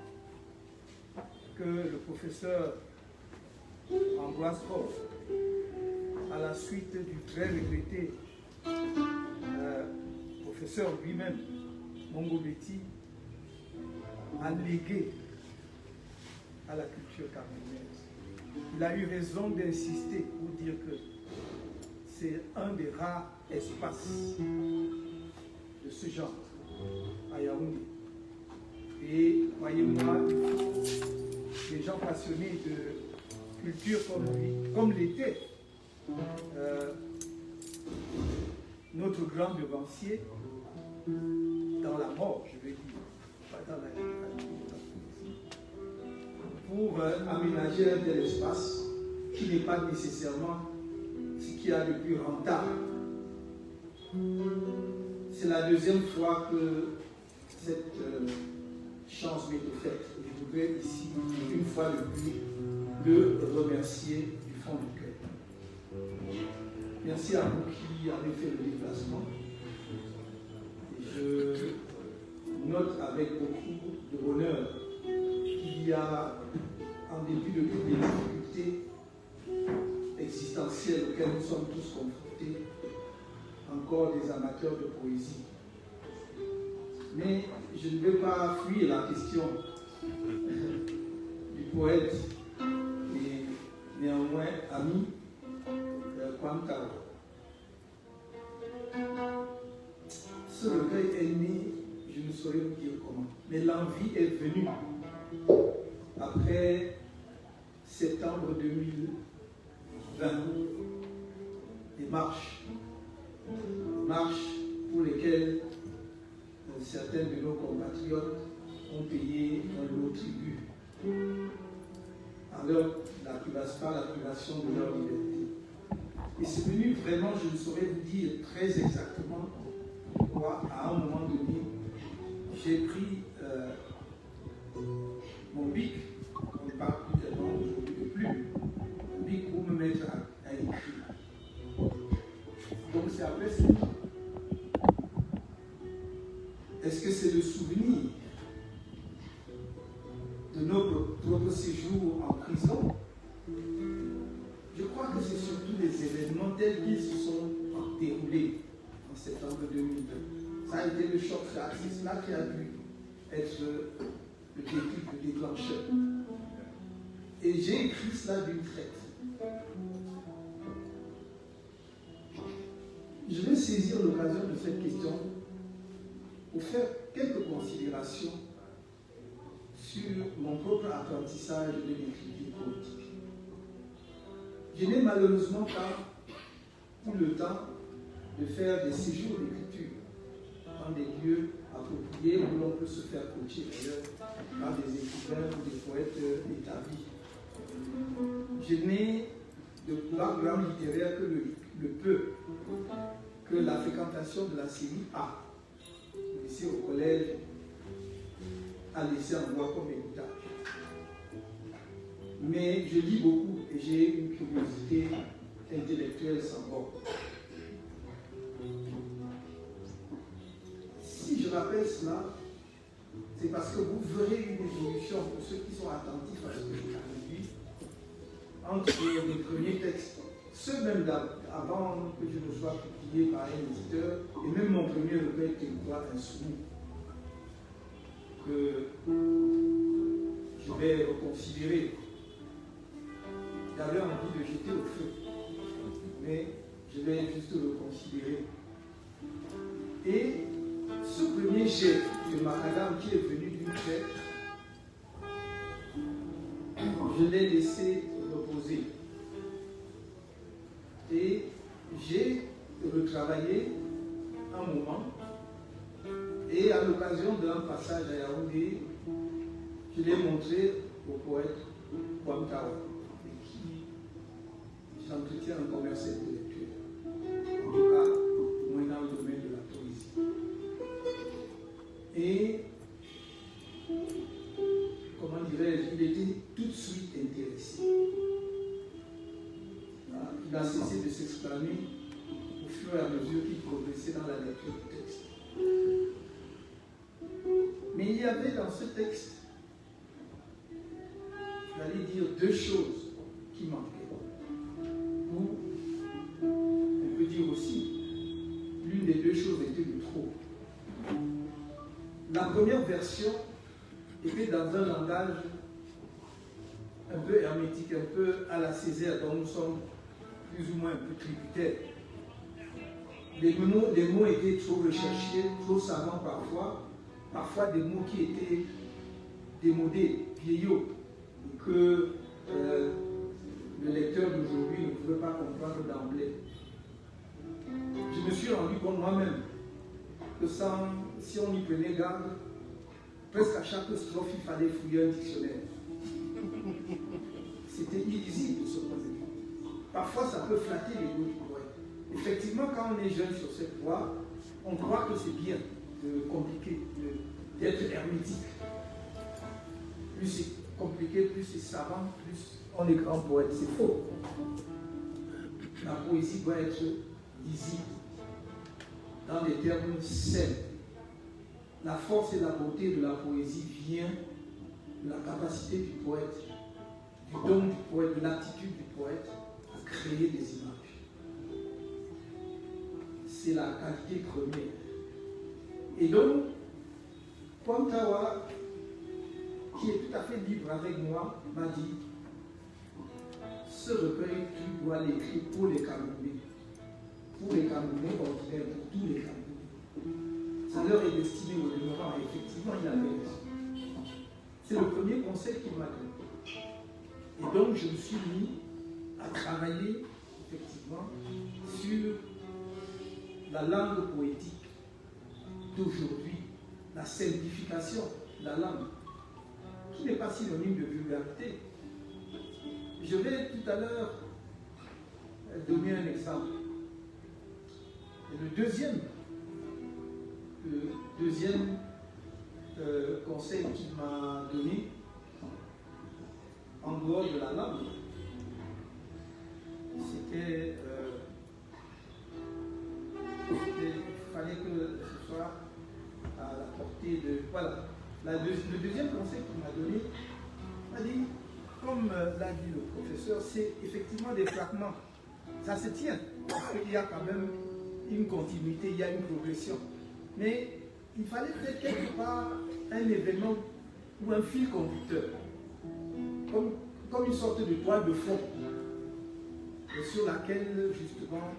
que le professeur Ambroise Hoff, à la suite du très regretté professeur lui-même, Mongo Betty, a légué à la culture camerounaise. Il a eu raison d'insister pour dire que c'est un des rares espaces de ce genre à Yaoundé. Et croyez-moi, des gens passionnés de culture comme lui, comme l'était notre grand devancier dans la mort, je vais dire, pas dans la littérature, pour aménager un tel espace qui n'est pas nécessairement ce qu'il y a de plus rentable. C'est la deuxième fois que cette chance m'est offerte. Je voudrais ici, une fois de plus, le remercier du fond du cœur. Merci à vous qui avez fait le déplacement. Je note avec beaucoup de bonheur qu'il y a, en dépit de toutes les difficultés existentielles auxquelles nous sommes tous confrontés, encore des amateurs de poésie. Mais je ne vais pas fuir la question du poète et néanmoins ami Kwame Kawa. Ce recueil est né, je ne saurais vous dire comment, mais l'envie est venue après septembre 2020, des marches pour lesquelles certains de nos compatriotes ont payé un lot tribut par la privation de leur liberté. Et c'est venu vraiment, je ne saurais vous dire très exactement pourquoi, à un moment donné, j'ai pris mon bic, on ne parle plus tellement aujourd'hui de plume, mon bic pour me mettre à écrire. Donc c'est après ça. Est-ce que c'est le souvenir de notre propre séjour en prison? Je crois que c'est surtout les événements tels qu'ils se sont déroulés en septembre 2002. Ça a été le choc, c'est cela qui a dû être le déclic, le déclencheur. Et j'ai écrit cela d'une traite. Je vais saisir l'occasion de cette question pour faire quelques considérations sur mon propre apprentissage de l'écriture politique. Je n'ai malheureusement pas eu le temps de faire des séjours d'écriture dans des lieux appropriés où l'on peut se faire coacher d'ailleurs par des écrivains ou des poètes établis. Je n'ai de background littéraire que le peu que la fréquentation de la série A, ici au collège, a laissé en moi comme héritage. Mais je lis beaucoup et j'ai une curiosité intellectuelle sans borne. Si je rappelle cela, c'est parce que vous verrez une évolution pour ceux qui sont attentifs à ce que je traduis entre les premiers textes, ceux même avant que je ne sois publié par un éditeur, et même mon premier recueil Territoire Insoumis, que je vais reconsidérer. J'avais envie de jeter au feu, mais je vais juste le considérer. Et ce premier jet de macadam qui est venu d'une tête, je l'ai laissé reposer. Et j'ai retravaillé un moment. Et à l'occasion d'un passage à Yaoundé, je l'ai montré au poète Kwame Tawa, avec qui j'entretiens un commerce intellectuel. En tout cas, moins dans le domaine de la poésie. Et, comment dirais-je, il était tout de suite intéressé. Il a cessé de s'exclamer au fur et à mesure qu'il progressait dans la lecture du texte. Mais il y avait dans ce texte, j'allais dire, deux choses qui manquaient. Ou, on peut dire aussi, l'une des deux choses était de trop. La première version était dans un langage un peu hermétique, un peu à la Césaire, dont nous sommes plus ou moins un peu tributaires. Les mots étaient trop recherchés, trop savants parfois des mots qui étaient démodés, vieillots, que le lecteur d'aujourd'hui ne pouvait pas comprendre d'emblée. Je me suis rendu compte moi-même que si on y prenait garde, presque à chaque strophe, il fallait fouiller un dictionnaire. C'était illisible de ce point de vue. Parfois, ça peut flatter l'ego du poète. Effectivement, quand on est jeune sur cette voie, on croit que c'est bien de compliquer, d'être hermétique. Plus c'est compliqué, plus c'est savant, plus on est grand poète. C'est faux. La poésie doit être lisible, dans des termes simples. La force et la beauté de la poésie vient de la capacité du poète, du don du poète, de l'attitude du poète à créer des images. C'est la qualité première. Et donc, Kwame Tawa, qui est tout à fait libre avec moi, m'a dit, ce recueil, tu dois l'écrire pour les Camerounais. Pour les Camerounais ordinaires, pour tous les Camerounais. Ça leur est destiné au demeurant. Et effectivement, il avait raison. C'est le premier conseil qu'il m'a donné. Et donc, je me suis mis à travailler, effectivement, sur la langue poétique d'aujourd'hui, la simplification de la langue, qui n'est pas synonyme de vulgarité. Je vais tout à l'heure donner un exemple. Et le deuxième conseil qu'il m'a donné, en dehors de la langue, c'était il fallait que ce soit à la portée de... Voilà. Le deuxième conseil qu'il m'a donné, m'a dit, comme l'a dit le professeur, c'est effectivement des fragments. Ça se tient, parce qu'il y a quand même une continuité, il y a une progression. Mais il fallait peut-être quelque part un événement ou un fil conducteur, comme une sorte de toile de fond, sur laquelle justement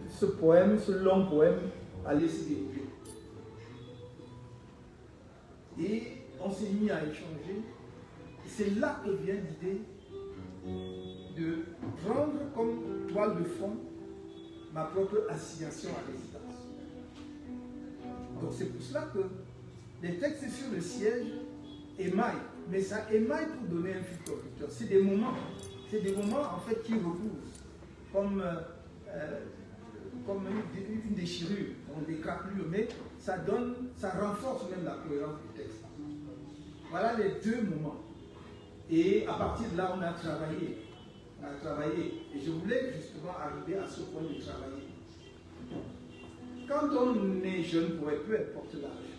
ce poème, ce long poème, allait se dérouler. Et on s'est mis à échanger. C'est là que vient l'idée de prendre comme toile de fond ma propre assignation à résidence. Donc c'est pour cela que les textes sur le siège émaillent, mais ça émaille pour donner un fil conducteur. C'est des moments en fait qui reposent, comme une déchirure, des craquelures, mais ça renforce même la cohérence du texte. Voilà les deux moments. Et à partir de là, on a travaillé. Et je voulais justement arriver à ce point de travailler. Quand on est jeune poète, peu importe l'âge,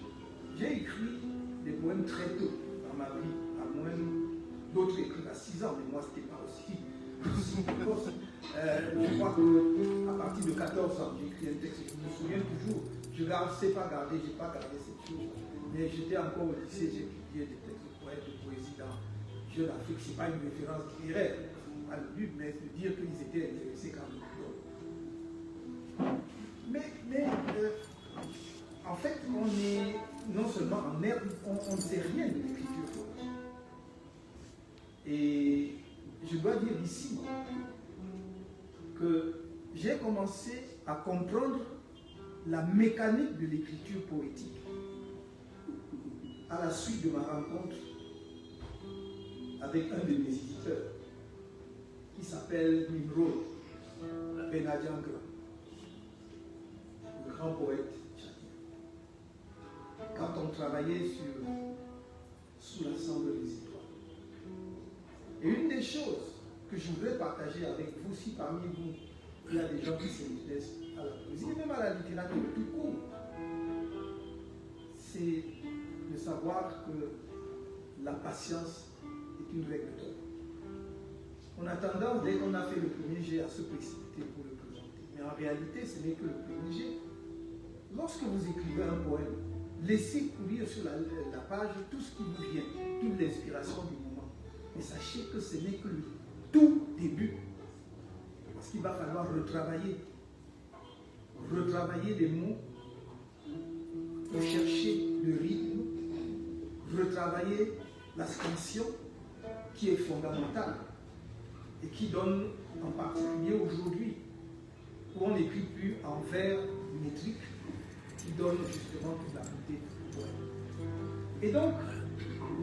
j'ai écrit des poèmes très tôt dans ma vie, à moins d'autres écrits à 6 ans, mais moi c'était pas aussi précoce. Je crois qu'à partir de 14 ans, j'ai écrit un texte. Je me souviens toujours, je ne sais pas garder, je n'ai pas gardé cette chose. Mais j'étais encore au lycée, j'ai publié des textes de poètes, de poésie dans Jeune Afrique. Ce n'est pas une référence littéraire. pas le but, mais de dire qu'ils étaient intéressés quand même. Mais en fait, on est non seulement en herbe, on ne sait rien de l'écriture poétique. Et je dois dire ici que j'ai commencé à comprendre la mécanique de l'écriture poétique à la suite de ma rencontre avec un de mes éditeurs qui s'appelle Nimrod Benadiangra, le grand poète tchadien. Quand on travaillait sous l'ensemble des étoiles. Et une des choses que je voudrais partager avec vous, si parmi vous, il y a des gens qui s'intéressent à la poésie, même à la littérature tout court, c'est de savoir que la patience est une règle d'or. On a tendance, dès qu'on a fait le premier jet, à se précipiter pour le présenter. Mais en réalité, ce n'est que le premier jet. Lorsque vous écrivez un poème, laissez courir sur la page tout ce qui vous vient, toute l'inspiration du moment. Mais sachez que ce n'est que le tout début. Parce qu'il va falloir retravailler les mots, rechercher le rythme, retravailler la scansion qui est fondamentale et qui donne, en particulier aujourd'hui, où on n'écrit plus en vers métrique, qui donne justement toute la beauté du poème. Et donc,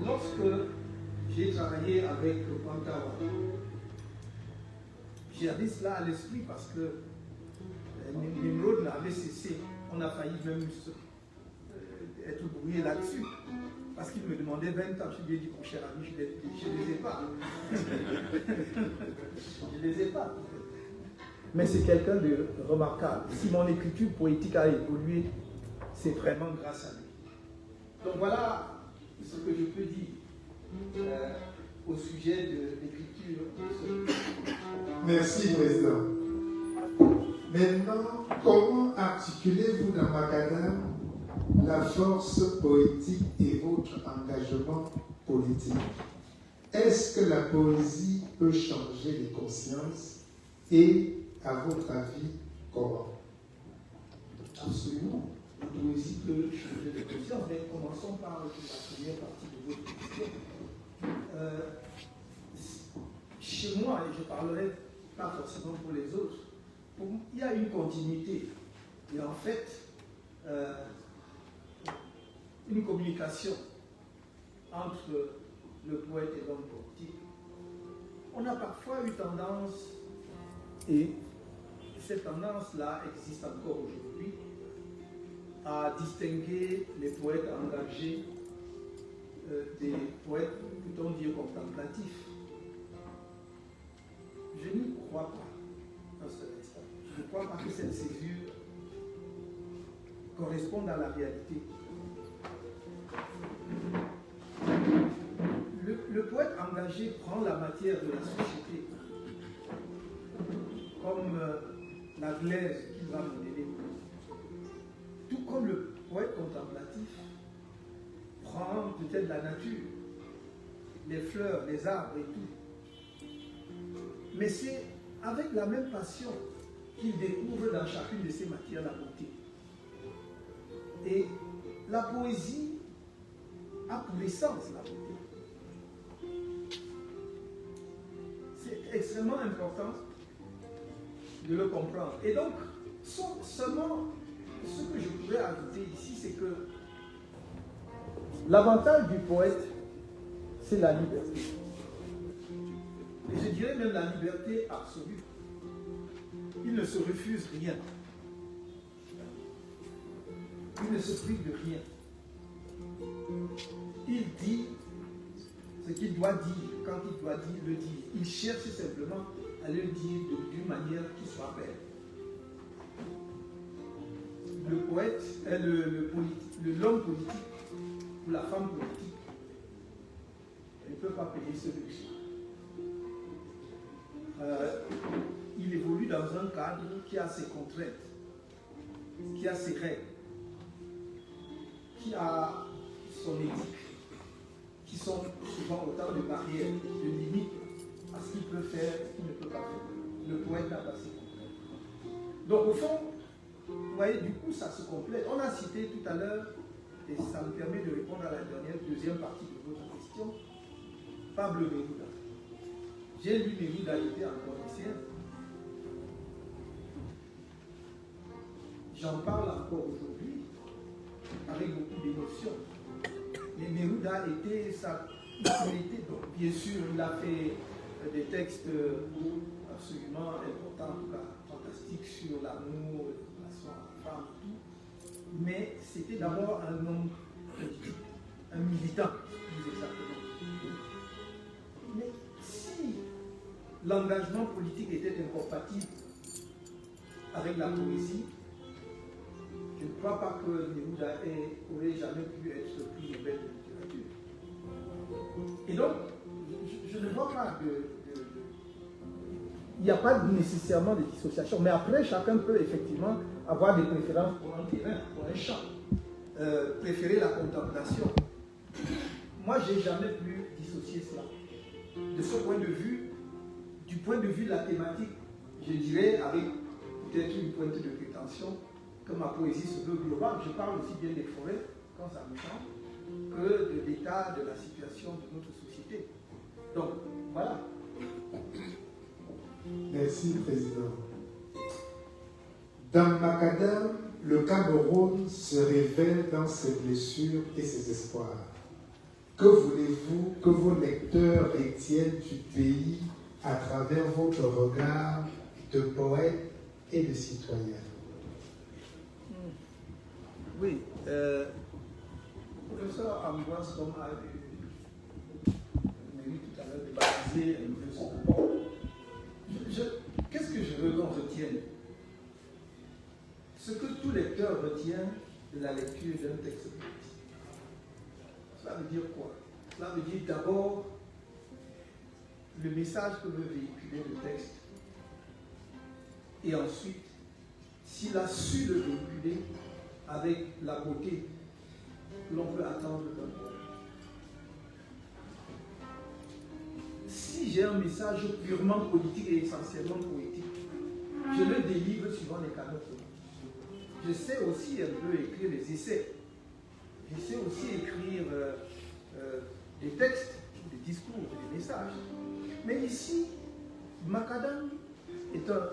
lorsque j'ai travaillé avec Pantawa, j'avais cela à l'esprit parce que Nimrod n'avait cessé, on a failli même être brouillé là-dessus. Parce qu'il me demandait 20 ans, je lui ai dit, mon cher ami, je ne les ai pas. Je ne les ai pas. Mais c'est quelqu'un de remarquable. Si mon écriture poétique a évolué, c'est vraiment grâce à lui. Donc voilà ce que je peux dire au sujet de l'écriture. Merci, Président. Maintenant, comment articulez-vous dans Macadam la force poétique et votre engagement politique? Est-ce que la poésie peut changer les consciences? Et, à votre avis, comment? Absolument. La poésie peut changer les consciences. Mais commençons par la première partie de votre question. Chez moi, et je ne parlerai pas forcément pour les autres, il y a une continuité. Et en fait, une communication entre le poète et l'homme politique. On a parfois eu tendance, et cette tendance-là existe encore aujourd'hui, à distinguer les poètes engagés des poètes, peut-on dire, contemplatifs. Je n'y crois pas dans ce instant. Je ne crois pas que cette césure corresponde à la réalité. Le poète engagé prend la matière de la société comme la glaise qu'il va modeler. Tout comme le poète contemplatif prend peut-être la nature, les fleurs, les arbres et tout. Mais c'est avec la même passion qu'il découvre dans chacune de ces matières la beauté. Et la poésie a pour essence la beauté. C'est extrêmement important de le comprendre. Et donc, seulement ce que je pourrais ajouter ici, c'est que l'avantage du poète, c'est la liberté. Et je dirais même la liberté absolue. Il ne se refuse rien. Il ne se prive de rien. Il dit ce qu'il doit dire quand il doit dire, le dire. Il cherche simplement à le dire d'une manière qui soit belle. Le poète, l'homme politique ou la femme politique, elle ne peut pas payer ce luxe. Il évolue dans un cadre qui a ses contraintes, qui a ses règles, qui a son éthique, qui sont souvent autant de barrières, de limites à ce qu'il peut faire, ce qu'il ne peut pas faire. Le poète n'a pas ses compris. Donc au fond, vous voyez, du coup, ça se complète. On a cité tout à l'heure, et ça me permet de répondre à la deuxième partie de votre question, Pablo Neruda. J'ai lu Neruda, il était encore lycéen. J'en parle encore aujourd'hui avec beaucoup d'émotion. Mais Neruda était sa personnalité. Donc, bien sûr, il a fait des textes absolument importants, en tout cas fantastiques, sur l'amour, la relation à la femme et tout. Mais c'était d'abord un homme politique, un militant, plus exactement. Mais si l'engagement politique était incompatible avec la poésie, je ne crois pas que Neruda aurait jamais pu être prix Nobel de littérature. Et donc, je ne vois pas il n'y a pas nécessairement de dissociation, mais après, chacun peut effectivement avoir des préférences pour un terrain, pour un champ. Préférer la contemplation. Moi, je n'ai jamais pu dissocier cela. De ce point de vue, du point de vue de la thématique, je dirais, avec peut-être une pointe de prétention, que ma poésie se veut globale. Je parle aussi bien des forêts, quand ça me chante, que de l'état, de la situation de notre société. Donc, voilà. Merci, Président. Dans Macadam, le Cameroun se révèle dans ses blessures et ses espoirs. Que voulez-vous que vos lecteurs retiennent du pays à travers votre regard de poète et de citoyen? Oui, professeur Ambroise, comme a eu tout à l'heure de baptiser un peu ce rapport, qu'est-ce que je veux qu'on retienne? Ce que tout lecteur retient de la lecture d'un texte poétique. Cela veut dire quoi? Cela veut dire d'abord le message que veut véhiculer le texte. Et ensuite, s'il a su le véhiculer avec la beauté que l'on peut attendre d'un poème. Si j'ai un message purement politique et essentiellement poétique, je le délivre suivant les canaux. Je sais aussi un peu écrire des essais. Je sais aussi écrire des textes, des discours, des messages. Mais ici, Macadam est un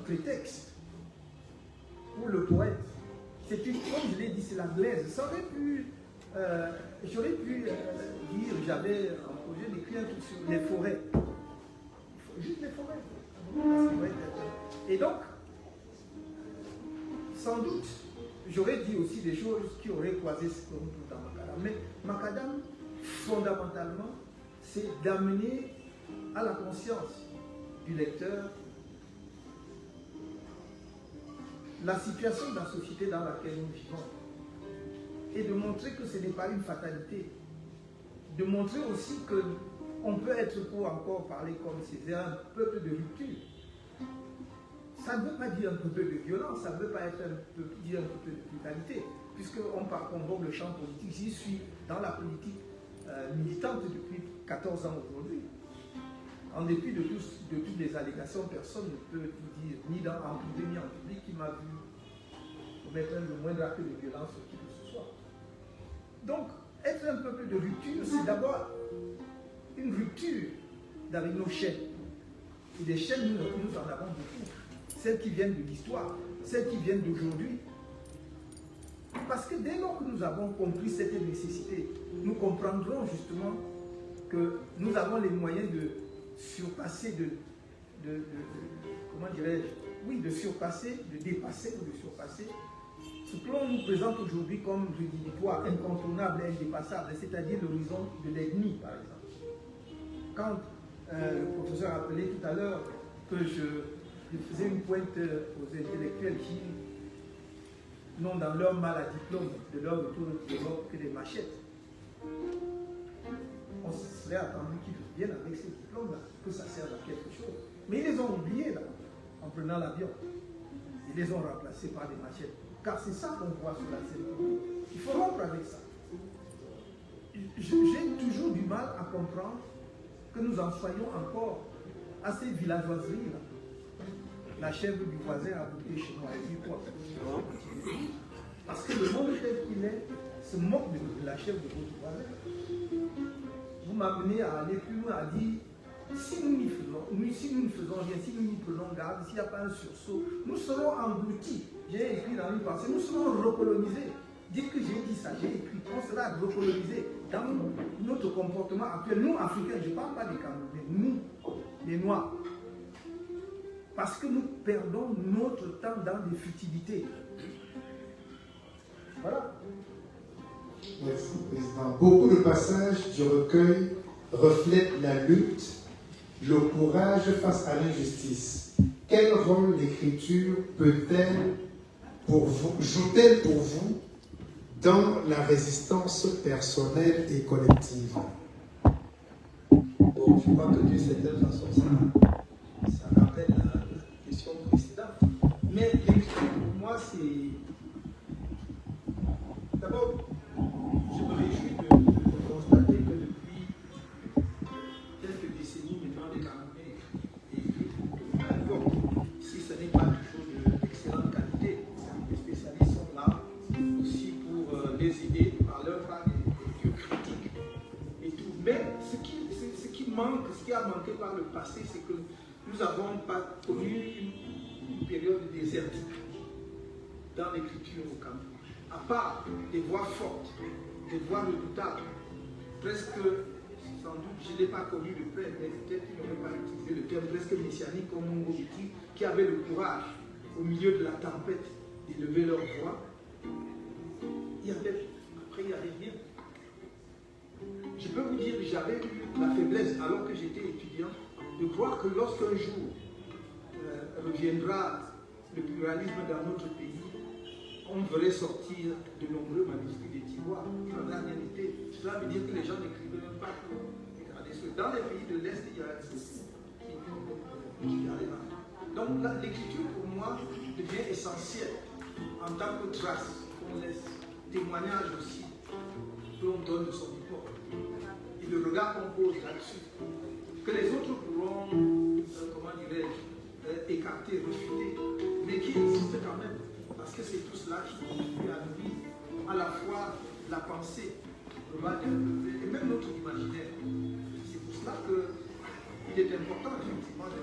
prétexte pour le poète. Comme je l'ai dit, c'est la glaise. J'aurais pu dire, j'avais un projet d'écrire un truc sur les forêts. Juste les forêts. Et donc, sans doute, j'aurais dit aussi des choses qui auraient croisé ce qu'on trouve dans Macadam. Mais Macadam, fondamentalement, c'est d'amener à la conscience du lecteur la situation de la société dans laquelle nous vivons et de montrer que ce n'est pas une fatalité. De montrer aussi qu'on peut être, pour encore parler comme Césaire, un peuple de rupture. Ça ne veut pas dire un peu de violence, ça ne veut pas dire un peu de brutalité, puisqu'on convoque le champ politique. J'y suis dans la politique militante depuis 14 ans aujourd'hui. En dépit de toutes les allégations, personne ne peut vous dire, ni en privé ni en public, qui m'a vu commettre le moindre acte de violence sur qui que ce soit. Donc, être un peuple de rupture, c'est d'abord une rupture avec nos chaînes. Et des chaînes, nous en avons beaucoup. Celles qui viennent de l'histoire, celles qui viennent d'aujourd'hui. Parce que dès lors que nous avons compris cette nécessité, nous comprendrons justement que nous avons les moyens de surpasser, comment dirais-je, oui, de surpasser, de dépasser ou de surpasser ce que l'on nous présente aujourd'hui comme rédhibitoire, incontournable et indépassable, c'est-à-dire l'horizon de l'ennemi, par exemple. Quand le professeur a appelé tout à l'heure que je faisais une pointe aux intellectuels qui n'ont dans leur mal à diplôme de leur retour de l'Europe que des machettes. On serait attendu qu'ils viennent avec ces diplômes-là, que ça serve à quelque chose. Mais ils les ont oubliés là, en prenant l'avion. Ils les ont remplacés par des machettes. Car c'est ça qu'on voit sur la scène publique. Il faut rompre avec ça. J'ai toujours du mal à comprendre que nous en soyons encore à ces villageoiseries-là. La chèvre du voisin a goûté chez moi, et puis quoi? Parce que le monde tel qu'il est se moque de la chèvre de votre voisin. Vous m'amenez à aller plus loin, à dire, si nous ne faisons rien, si nous n'y prenons garde, s'il n'y a pas un sursaut, nous serons engloutis. J'ai écrit dans une pensée, nous serons recolonisés. Dites que j'ai dit ça, j'ai écrit, on sera recolonisés dans notre comportement actuel. Nous, Africains, je ne parle pas des Camerounais, nous, les Noirs. Parce que nous perdons notre temps dans des futilités. Voilà. Merci, Président. Beaucoup de passages du recueil reflètent la lutte, le courage face à l'injustice. Quel rôle l'écriture peut-elle joue-t-elle pour vous dans la résistance personnelle et collective? Bon, je crois que d'une certaine façon, ça rappelle la question précédente. Mais l'écriture, pour moi, c'est... D'abord, je me réjouis de constater que depuis quelques décennies, maintenant, les Camerounais écrivent. Si ce n'est pas toujours d'excellente qualité, les spécialistes sont là aussi pour les aider par leur part des lectures critiques et tout. Mais ce qui manque, ce qui a manqué par le passé, c'est que nous n'avons pas connu une période désertique dans l'écriture au Cameroun. À part des voix fortes, des voix redoutables, presque, sans doute, je n'ai pas connu le père, mais peut-être qu'il n'aurait pas utilisé le terme presque messianique comme Mungo Biti, qui avait le courage, au milieu de la tempête, d'élever leur voix. Après, il n'y avait rien. Je peux vous dire que j'avais eu la faiblesse, alors que j'étais étudiant, de croire que lorsqu'un jour reviendra le pluralisme dans notre pays, on verrait sortir de nombreux manuscrits des tiroirs. Ça n'a rien été. Cela veut dire que les gens n'écrivaient même pas. Dans les pays de l'Est, il y a un qui arrive. Donc l'écriture, pour moi, devient essentielle en tant que trace qu'on laisse, témoignage aussi que l'on donne de son époque. Et le regard qu'on pose là-dessus, que les autres pourront, comment dirais-je, écarter, refuter, mais qui existe quand même. Parce que c'est tout cela qui contribue à nourrir à la fois la pensée globale et même notre imaginaire. C'est pour cela qu'il est important effectivement de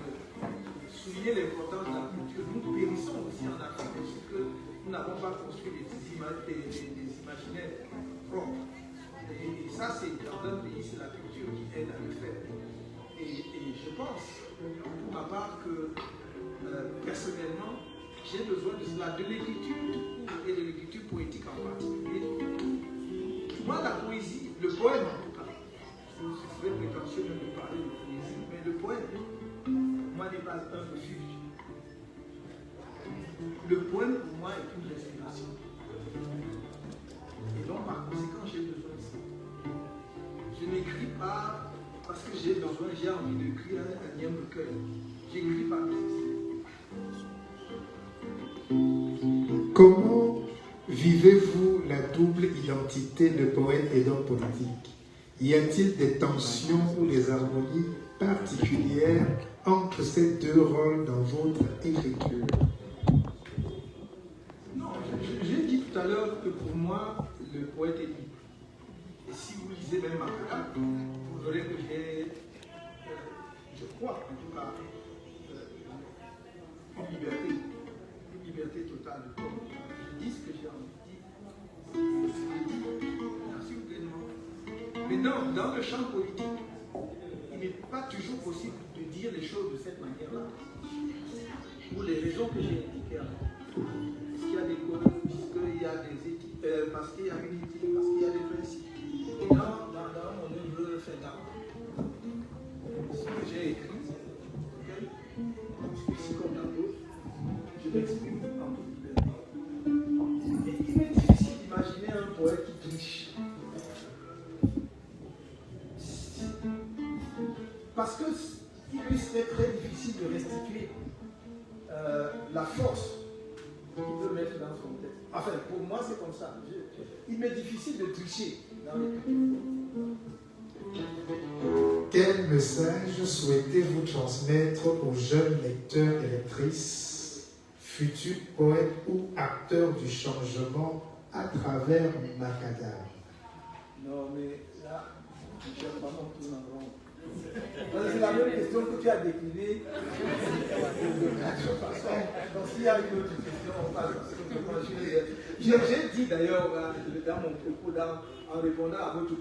souligner l'importance de la culture. Nous périssons aussi en Afrique parce que nous n'avons pas construit des imaginaires propres. Et ça, c'est dans un pays, c'est la culture qui aide à le faire. Et je pense, pour ma part, que personnellement, j'ai besoin de cela, de l'écriture et de l'écriture poétique en particulier. Moi, la poésie, le poème en tout cas, ce serait prétentieux de parler de poésie, mais le poème, moi, n'est pas un refuge. Le poème, pour moi, est une respiration. Et donc, par conséquent, j'ai besoin de ça. Je n'écris pas parce que j'ai besoin, j'ai envie d'écrire un lien de cœur. J'écris par nécessité. Comment vivez-vous la double identité de poète et d'homme politique? Y a-t-il des tensions ou des harmonies particulières entre ces deux rôles dans votre écriture? Non, j'ai dit tout à l'heure que pour moi, le poète est libre. Et si vous lisez même Makada, vous verrez que j'ai, je crois en tout cas, une liberté totale de ton. Je dis ce que j'ai envie de dire. Merci pleinement. Mais dans le champ politique, il n'est pas toujours possible de dire les choses de cette manière-là. Pour les raisons que j'ai indiquées avant. Parce qu'il y a des causes, puisqu'il y a des éthiques, parce qu'il y a une éthique, parce qu'il y a des principes. Et dans mon œuvre FEDA, ce que j'ai écrit, ici comme dans d'autres, je m'exprime en toute liberté. Et il est difficile d'imaginer un poète qui triche. Parce qu'il lui serait très difficile de restituer la force qu'il peut mettre dans son texte. Enfin, pour moi, c'est comme ça. Il m'est difficile de tricher dans l'écriture. Quel message souhaitez-vous transmettre aux jeunes lecteurs et lectrices, futurs poètes ou acteurs du changement à travers Macadam? Non, mais là, je cherche vraiment tout en rond. C'est la même question que tu as déclinée de quatre façons. Donc, s'il y a une autre question, on passe. J'ai dit d'ailleurs dans mon propos, en répondant à votre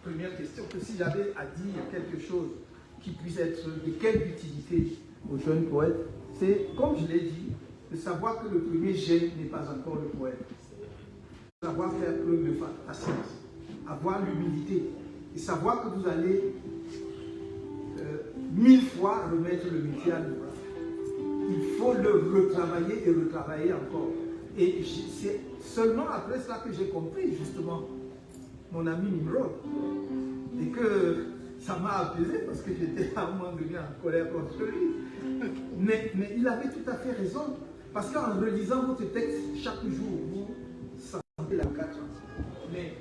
première question, que si j'avais à dire quelque chose qui puisse être de quelle utilité aux jeunes poètes, c'est, comme je l'ai dit, de savoir que le premier jet n'est pas encore le poète. Savoir faire preuve de patience, avoir l'humilité et savoir que vous allez 1000 fois remettre le métier à l'ouvrage. Il faut le retravailler et retravailler encore. Et c'est seulement après cela que j'ai compris justement mon ami Nimrod. Et que ça m'a apaisé parce que j'étais à un moment donné en colère contre lui. Mais il avait tout à fait raison. Parce qu'en relisant votre texte chaque jour, vous sentez la carte. Mais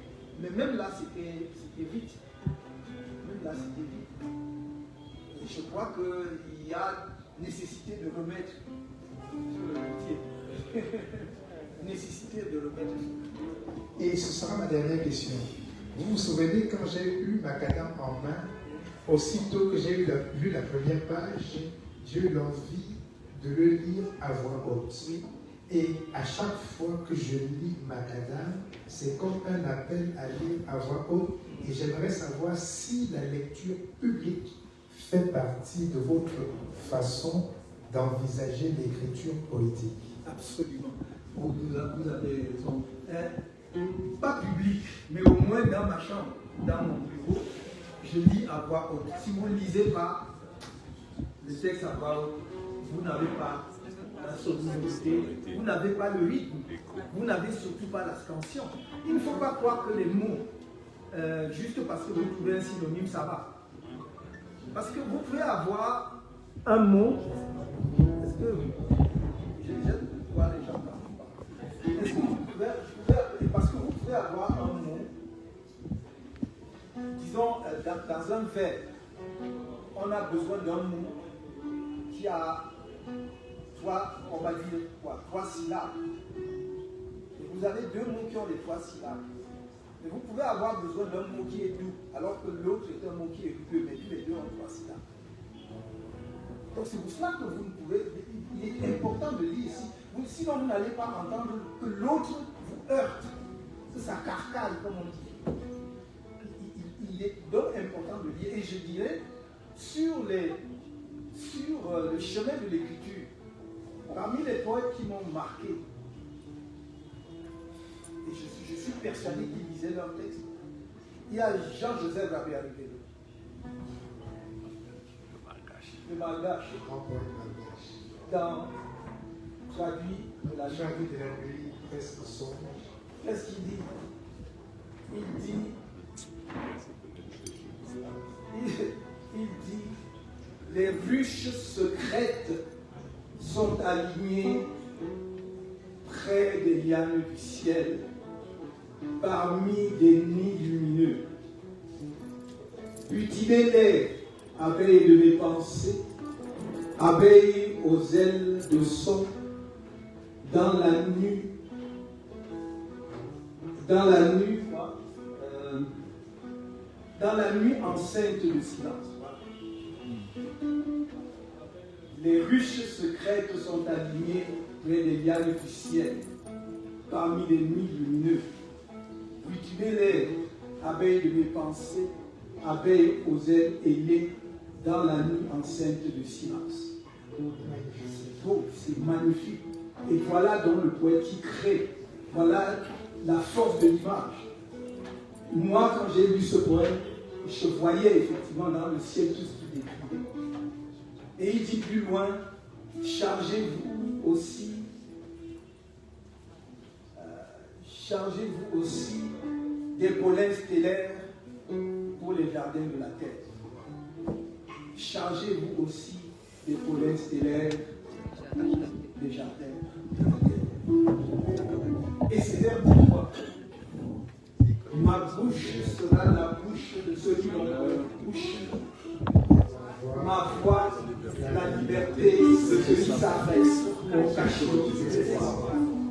même là, c'était vite. Même là, c'était vite. Et je crois qu'il y a nécessité de remettre sur le métier. Nécessité de remettre. Et ce sera ma dernière question. Vous vous souvenez quand j'ai eu Macadam en main, aussitôt que j'ai lu la première page, j'ai eu l'envie de le lire à voix haute. Et à chaque fois que je lis Macadam, c'est comme un appel à lire à voix haute. Et j'aimerais savoir si la lecture publique fait partie de votre façon d'envisager l'écriture politique. Absolument. Vous avez raison. Pas public, mais au moins dans ma chambre, dans mon bureau, je lis à voix haute. Si vous ne lisez pas le texte à voix haute, vous n'avez pas la sonorité, vous n'avez pas le rythme, vous n'avez surtout pas la scansion. Il ne faut pas croire que les mots, juste parce que vous trouvez un synonyme, ça va. Parce que vous pouvez avoir un mot. Est-ce que j'ai déjà voir les gens parler? Est-ce que vous pouvez, parce que vous pouvez avoir un mot, disons, dans un verbe, on a besoin d'un mot qui a on va dire quoi, 3 syllabes. Et vous avez 2 mots qui ont les 3 syllabes. Mais vous pouvez avoir besoin d'un mot qui est doux, alors que l'autre est un mot qui est rugueux, mais tous les deux ont 3 syllabes. Donc c'est pour cela que vous ne pouvez. Il est important de lire ici. Sinon, vous n'allez pas entendre que l'autre vous heurte, que ça carcale, comme on dit. Il est donc important de lire. Et je dirais, sur le chemin de l'écriture, parmi les poètes qui m'ont marqué, et je suis persuadé qu'ils lisaient leurs textes, il y a Jean-Joseph Rabé-Arrivé, le Malgache, dans traduit de la nuit presque sombre. Qu'est-ce qu'il dit? Il dit, les ruches secrètes sont alignées près des lianes du ciel, parmi des nids lumineux. Butinez-les, abeilles de mes pensées, abeilles aux ailes de son, dans la nuit enceinte de silence. Les ruches secrètes sont alignées près des lianes du ciel, parmi les nuits lumineuses. Butinez-les, abeilles de mes pensées, abeilles aux ailes ailées, dans la nuit enceinte de silence. C'est beau, c'est magnifique. Et voilà donc le poète qui crée. Voilà la force de l'image. Moi, quand j'ai lu ce poème, je voyais effectivement dans le ciel tout ce qu'il décrivait. Et il dit plus loin, chargez-vous aussi des pollens stellaires pour les jardins de la terre. Chargez-vous aussi des pollens stellaires des jardins de la terre. Et c'est vers pourquoi ma bouche sera la bouche de celui dont la bouche ce qui s'adresse au cachot du pouvoir.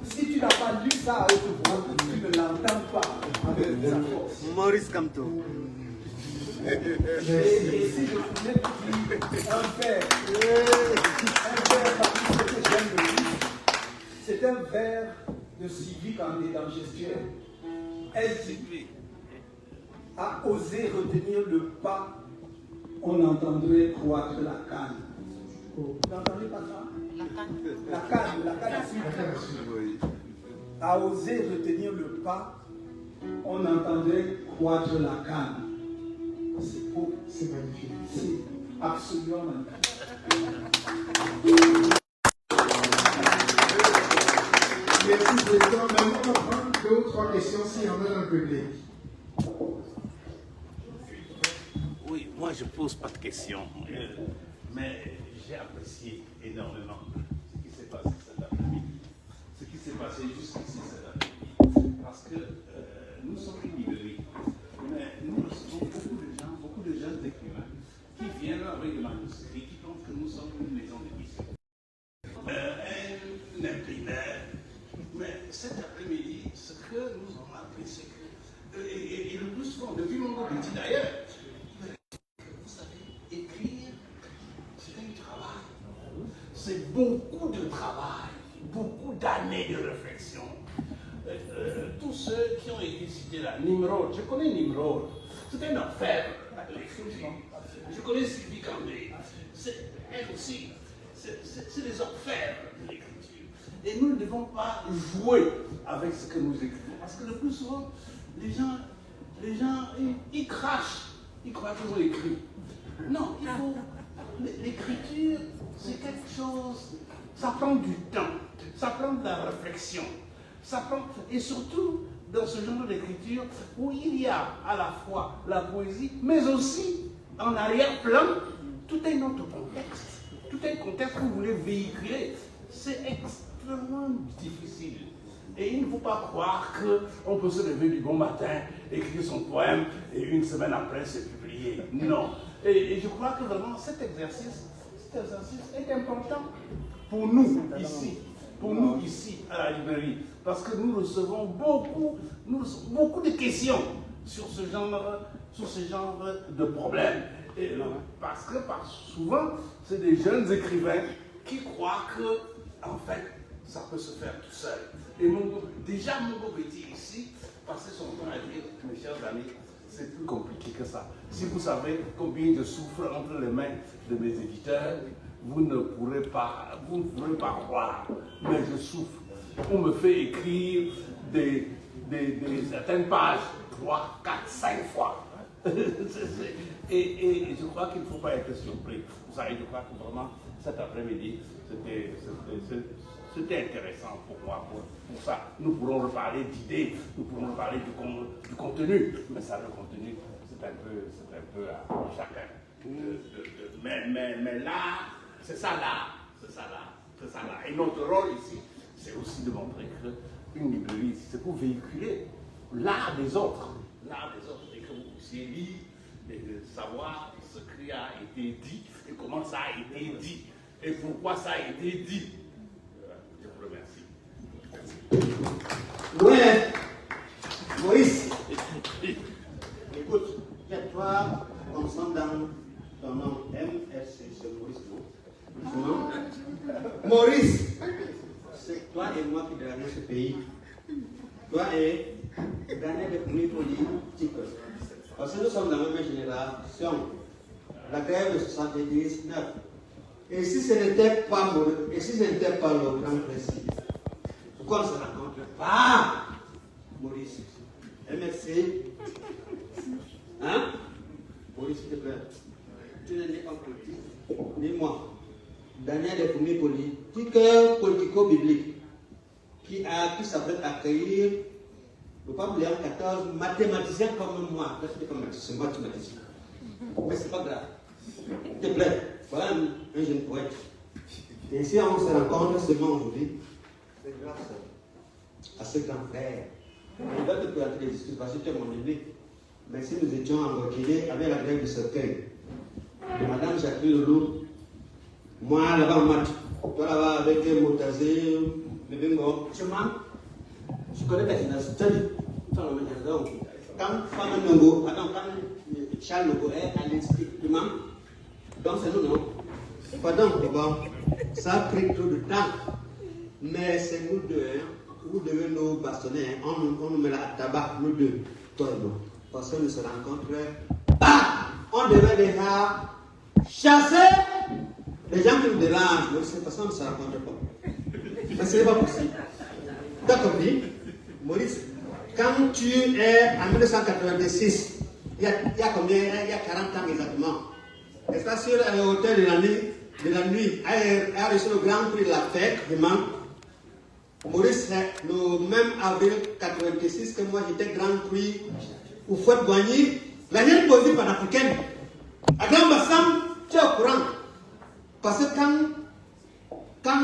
Si tu n'as pas lu ça à haute voix, tu ne l'entends pas avec sa force. Maurice Kamto. Et si je voulais dire un vers parmi ceux que j'aime le plus, c'est un vers de Sylvie Kandé dans Gestuelle. Elle dit, à oser retenir le pas, on entendrait croître la canne. Vous n'entendez pas ça? La canne à sucre. À oser retenir le pas, on entendrait croître la canne. C'est beau, C'est magnifique. c'est absolument magnifique. Merci, Président. Maintenant, on va prendre 2 ou 3 questions s'il y en a dans le public. Oui, moi je pose pas de questions, mais j'ai apprécié énormément ce qui s'est passé cet après-midi, ce qui s'est passé jusqu'ici cet après-midi, parce que nous sommes une librairie, mais nous recevons beaucoup de jeunes écrivains qui viennent avec des manuscrits, qui pensent que nous sommes une maison d'édition, un imprimeur. Mais cet après-midi, ce que nous avons appris, c'est que, et le plus souvent, depuis mon petit d'ailleurs, vous savez, écrire, c'est un travail. C'est beaucoup de travail, beaucoup d'années de réflexion. Tous ceux qui ont été cités là, Nimrod, je connais Nimrod, c'est un orfèvre, l'écriture. Je connais Sylvie Kandé, elle aussi, c'est des orfèvres de l'écriture. Et nous ne devons pas jouer avec ce que nous écrivons, parce que le plus souvent, les gens, ils crachent, ils croient qu'ils ont écrit. Non, il faut. L'écriture, c'est quelque chose, ça prend du temps, ça prend de la réflexion, ça prend, et surtout dans ce genre d'écriture où il y a à la fois la poésie, mais aussi en arrière-plan, tout un autre contexte, tout un contexte que vous voulez véhiculer. C'est extrêmement difficile. Et il ne faut pas croire qu'on peut se lever du bon matin, écrire son poème, et une semaine après, c'est publié. Non. Et je crois que vraiment cet exercice est important pour nous ici à la librairie, parce que nous recevons beaucoup de questions sur ce genre de problèmes. Et, parce que souvent, c'est des jeunes écrivains qui croient que, en fait, ça peut se faire tout seul. Et déjà, mon petit ici, passer son temps à dire, mes chers amis, c'est plus compliqué que ça. Si vous savez combien je souffre entre les mains de mes éditeurs, vous ne pourrez pas croire, mais je souffre. On me fait écrire certaines pages 3, 4, 5 fois. Et je crois qu'il ne faut pas être surpris. Vous savez, je crois que vraiment, cet après-midi, c'était intéressant pour moi, pour ça. Nous pourrons reparler d'idées, nous pourrons parler du contenu, mais ça, le contenu, c'est un peu à chacun. Mais là, c'est ça là. Et notre rôle ici, c'est aussi de montrer qu'une librairie, c'est pour véhiculer l'art des autres, et que vous puissiez lire, et savoir ce qui a été dit, et comment ça a été dit, et pourquoi ça a été dit. Je vous remercie. Ouais, Maurice. Écoute, toi, on sent dans ton nom MSC, c'est Maurice, non? Maurice, c'est toi et moi qui gagnons ce pays. Toi et Daniel de politique. Parce que nous sommes dans la même génération. La grève de 79. Et si ce n'était pas le grand précis, pourquoi on ne se rencontre pas, Maurice? MSC. Hein? Maurice, s'il te plaît. Tu n'es ni en politique, ni moi. Daniel est premier politico-biblique qui s'apprête à accueillir le pape Léon XIV, mathématicien comme moi. C'est mathématicien. Mais c'est pas grave. S'il te plaît, voilà un jeune poète. Et si on se rencontre seulement aujourd'hui, c'est grâce à ce grand frère. Il va te présenter les excuses parce que tu es mon aîné. Mais si nous étions enroquillés avec la grève de cercueil de Madame Jacqueline Leloup, Moi, là-bas, en maths. Toi, là-bas, avec Motazé, Mébingo. Je connais personne. Quand Charles Logo est à l'institut, donc c'est nous, non? Pardon, bon, ça a pris trop de temps. Mais c'est nous deux, hein. Vous devez nous bastonner, hein. On nous met là à tabac, nous deux, toi et moi. Parce qu'on ne se rencontre. On devait déjà chasser les gens qui nous dérangent. Mais c'est parce qu'on ne se rencontre pas. Mais ce n'est pas possible. Tu as compris? Maurice, quand tu es en 1986, il y a combien? Il y a 40 ans exactement. Est-ce que sur l'hôtel de la nuit a reçu le grand prix de la fête, vraiment? Maurice, c'est le même avril 86 que moi j'étais grand prix au Fouette Boigny, la jeune poésie panafricaine. À Grand Bassam, tu es au courant. Parce que quand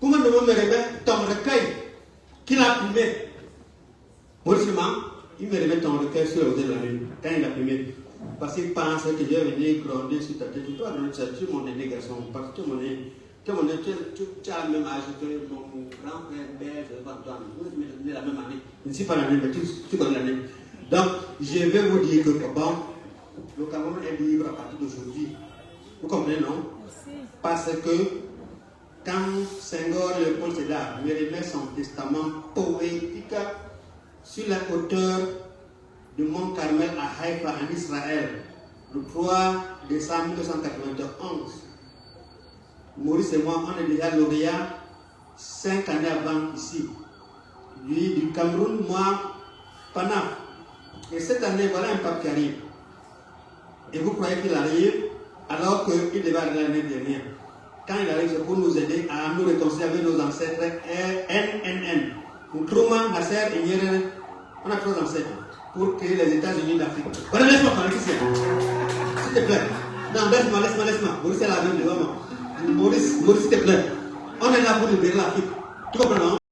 comment ne me remet ton recueil qu'il a primé, Maurice, il me remet ton recueil sur l'hôtel de la nuit, quand il a primé. Parce qu'il pense que je vais venir gronder sur ta tête. Toi, tu es mon aîné garçon, parce que tu as le même âge que mon grand-frère, Belge, Antoine. On est la même année. Je ne suis pas l'année, mais tu connais l'année. Donc, je vais vous dire que, bon, le Cameroun est libre à partir d'aujourd'hui. Vous comprenez, non? Parce que quand Senghor Léopold Sédar me remet son testament poétique sur la hauteur du Mont Carmel à Haïfa en Israël, le 3 décembre 1991. Maurice et moi, on est déjà lauréats 5 années avant ici. Lui, du Cameroun, moi, Panaf. Et cette année, voilà un pape qui arrive. Et vous croyez qu'il arrive alors qu'il devait arriver l'année dernière. Quand il arrive, c'est pour nous aider à nous réconcilier avec nos ancêtres NNN. Nkrumah, Nasser et Nyerere. On a 3 ancêtres pour créer les États-Unis d'Afrique. Voilà, laisse-moi parler, s'il te plaît. Non, laisse-moi. Maurice est là même devant moi. Maurice, s'il te plaît. On est là pour libérer l'Afrique. Tu comprends, non?